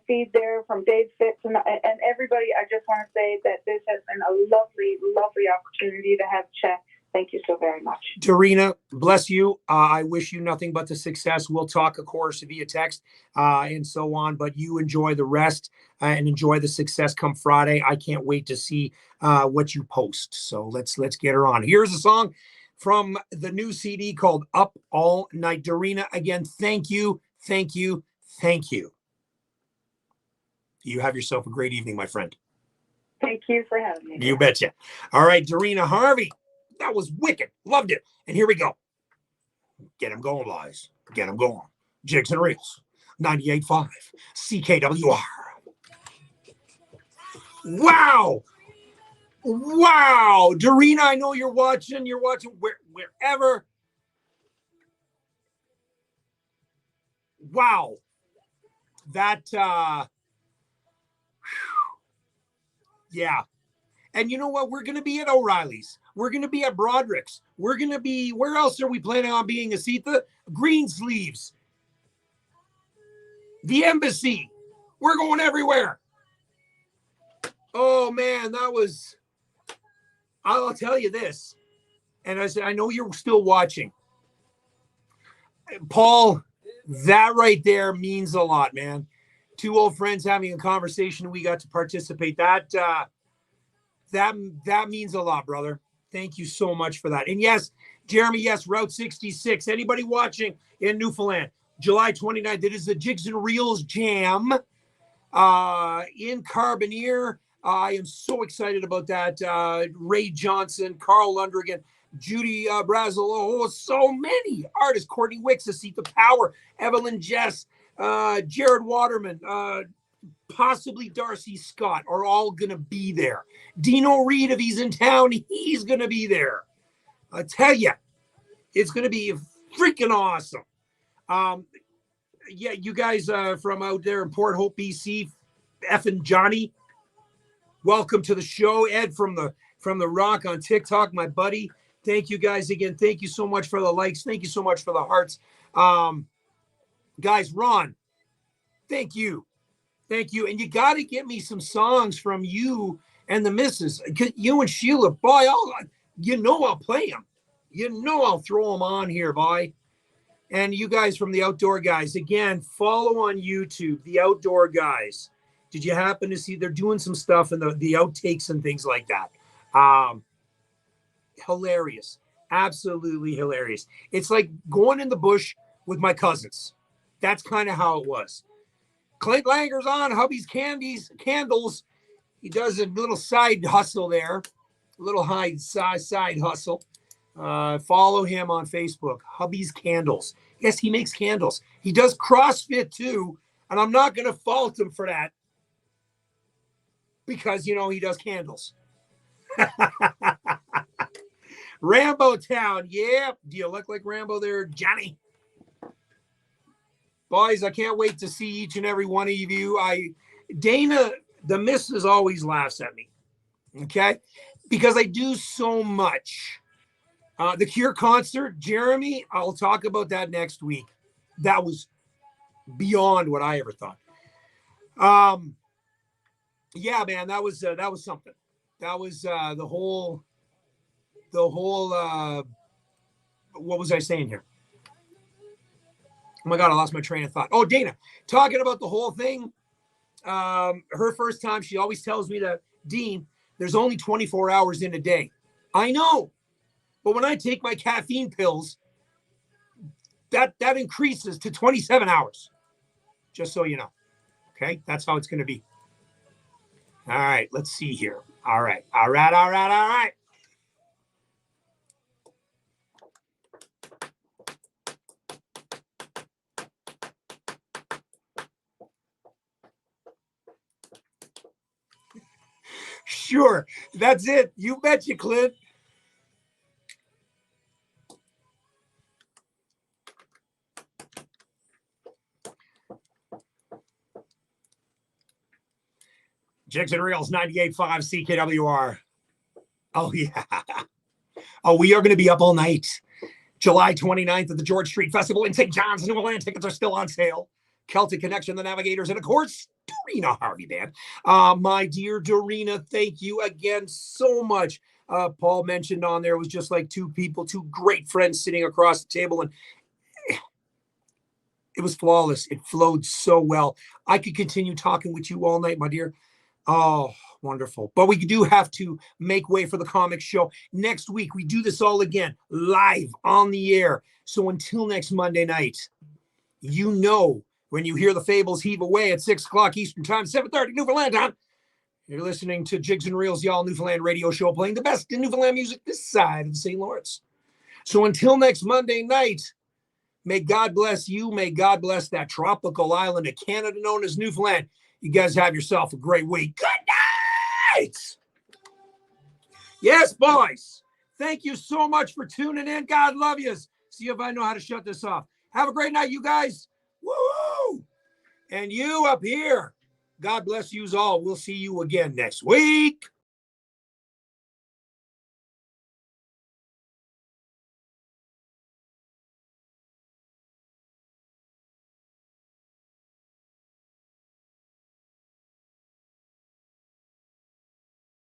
feed there from Dave Fitz and everybody. I just want to say that this has been a lovely, lovely opportunity to have chat. Thank you so very much. Derina, bless you. I wish you nothing but the success. We'll talk, of course, via text and so on, but you enjoy the rest and enjoy the success come Friday. I can't wait to see what you post. So let's get her on. Here's a song from the new CD called Up All Night. Derina, again, thank you, thank you, thank you. You have yourself a great evening, my friend. Thank you for having me. You betcha. All right, Derina Harvey. That was wicked. Loved it. And here we go. Get him going, boys. Get him going. Jigs and Reels. 98.5 CKWR. Wow. Wow. Derina, I know you're watching. You're watching wherever. Wow. That, yeah. And you know what? We're going to be at O'Reilly's. We're going to be at Broderick's. We're going to be, where else are we planning on being, Asetha? Greensleeves. The Embassy. We're going everywhere. Oh, man, that was, I'll tell you this. And I said, I know you're still watching. Paul, that right there means a lot, man. Two old friends having a conversation. We got to participate. That means a lot, brother. Thank you so much for that. And yes, Jeremy, yes, Route 66. Anybody watching in Newfoundland, July 29th, it is the Jigs and Reels Jam in Carbonear. I am so excited about that. Ray Johnson, Carl Lundrigan, Judy Brazel. Oh, so many artists. Courtney Wicks, Asetha Power, Evelyn Jess, Jared Waterman, possibly Darcy Scott are all going to be there. Dino Reed, if he's in town, he's going to be there. I tell you, it's going to be freaking awesome. Yeah, you guys from out there in Port Hope, BC, effing Johnny, welcome to the show. Ed from the Rock on TikTok, my buddy. Thank you guys again. Thank you so much for the likes. Thank you so much for the hearts. Guys, Ron, thank you. Thank you. And you got to get me some songs from you and the missus. You and Sheila, boy, I'll play them. I'll throw them on here, boy. And you guys from the Outdoor Guys, again, follow on YouTube, the Outdoor Guys. Did you happen to see they're doing some stuff in the outtakes and things like that? Hilarious. Absolutely hilarious. It's like going in the bush with my cousins. That's kind of how it was. Clint Langer's on Hubby's Candles. He does a little side hustle there, a little side hustle. Follow him on Facebook, Hubby's Candles. Yes, he makes candles. He does CrossFit too, and I'm not going to fault him for that. because, you know, he does candles. Rambo Town. Yeah. Do you look like Rambo there, Johnny? Boys, I can't wait to see each and every one of you. Dana, the missus always laughs at me. Okay. Because I do so much. The Cure concert, Jeremy, I'll talk about that next week. That was beyond what I ever thought. Yeah, man, that was something. That was the whole what was I saying here? Oh my God, I lost my train of thought. Oh, Dana, talking about the whole thing. Her first time, she always tells me that, Dean, there's only 24 hours in a day. I know, but when I take my caffeine pills, that increases to 27 hours. Just so you know. Okay, that's how it's going to be. All right, let's see here. All right. Sure, that's it. You betcha, Clint. Jigs and Reels 98.5 CKWR. Oh, yeah. Oh, we are going to be up all night. July 29th at the George Street Festival in St. John's, Newfoundland. Tickets are still on sale. Celtic Connection, the Navigators, and of course, Derina Harvey Band. My dear Derina, thank you again so much. Paul mentioned on there, it was just like two great friends sitting across the table, and it was flawless. It flowed so well. I could continue talking with you all night, my dear. Oh, wonderful. But we do have to make way for the comic show. Next week, we do this all again, live on the air. So until next Monday night, you know, when you hear the fables heave away at 6 o'clock Eastern Time, 7:30 Newfoundland time, you're listening to Jigs and Reels, y'all, Newfoundland radio show, playing the best in Newfoundland music this side of the St. Lawrence. So until next Monday night, may God bless you. May God bless that tropical island of Canada known as Newfoundland. You guys have yourself a great week. Good night. Yes, boys. Thank you so much for tuning in. God love you. See if I know how to shut this off. Have a great night, you guys. Woo! And you up here, God bless you all. We'll see you again next week.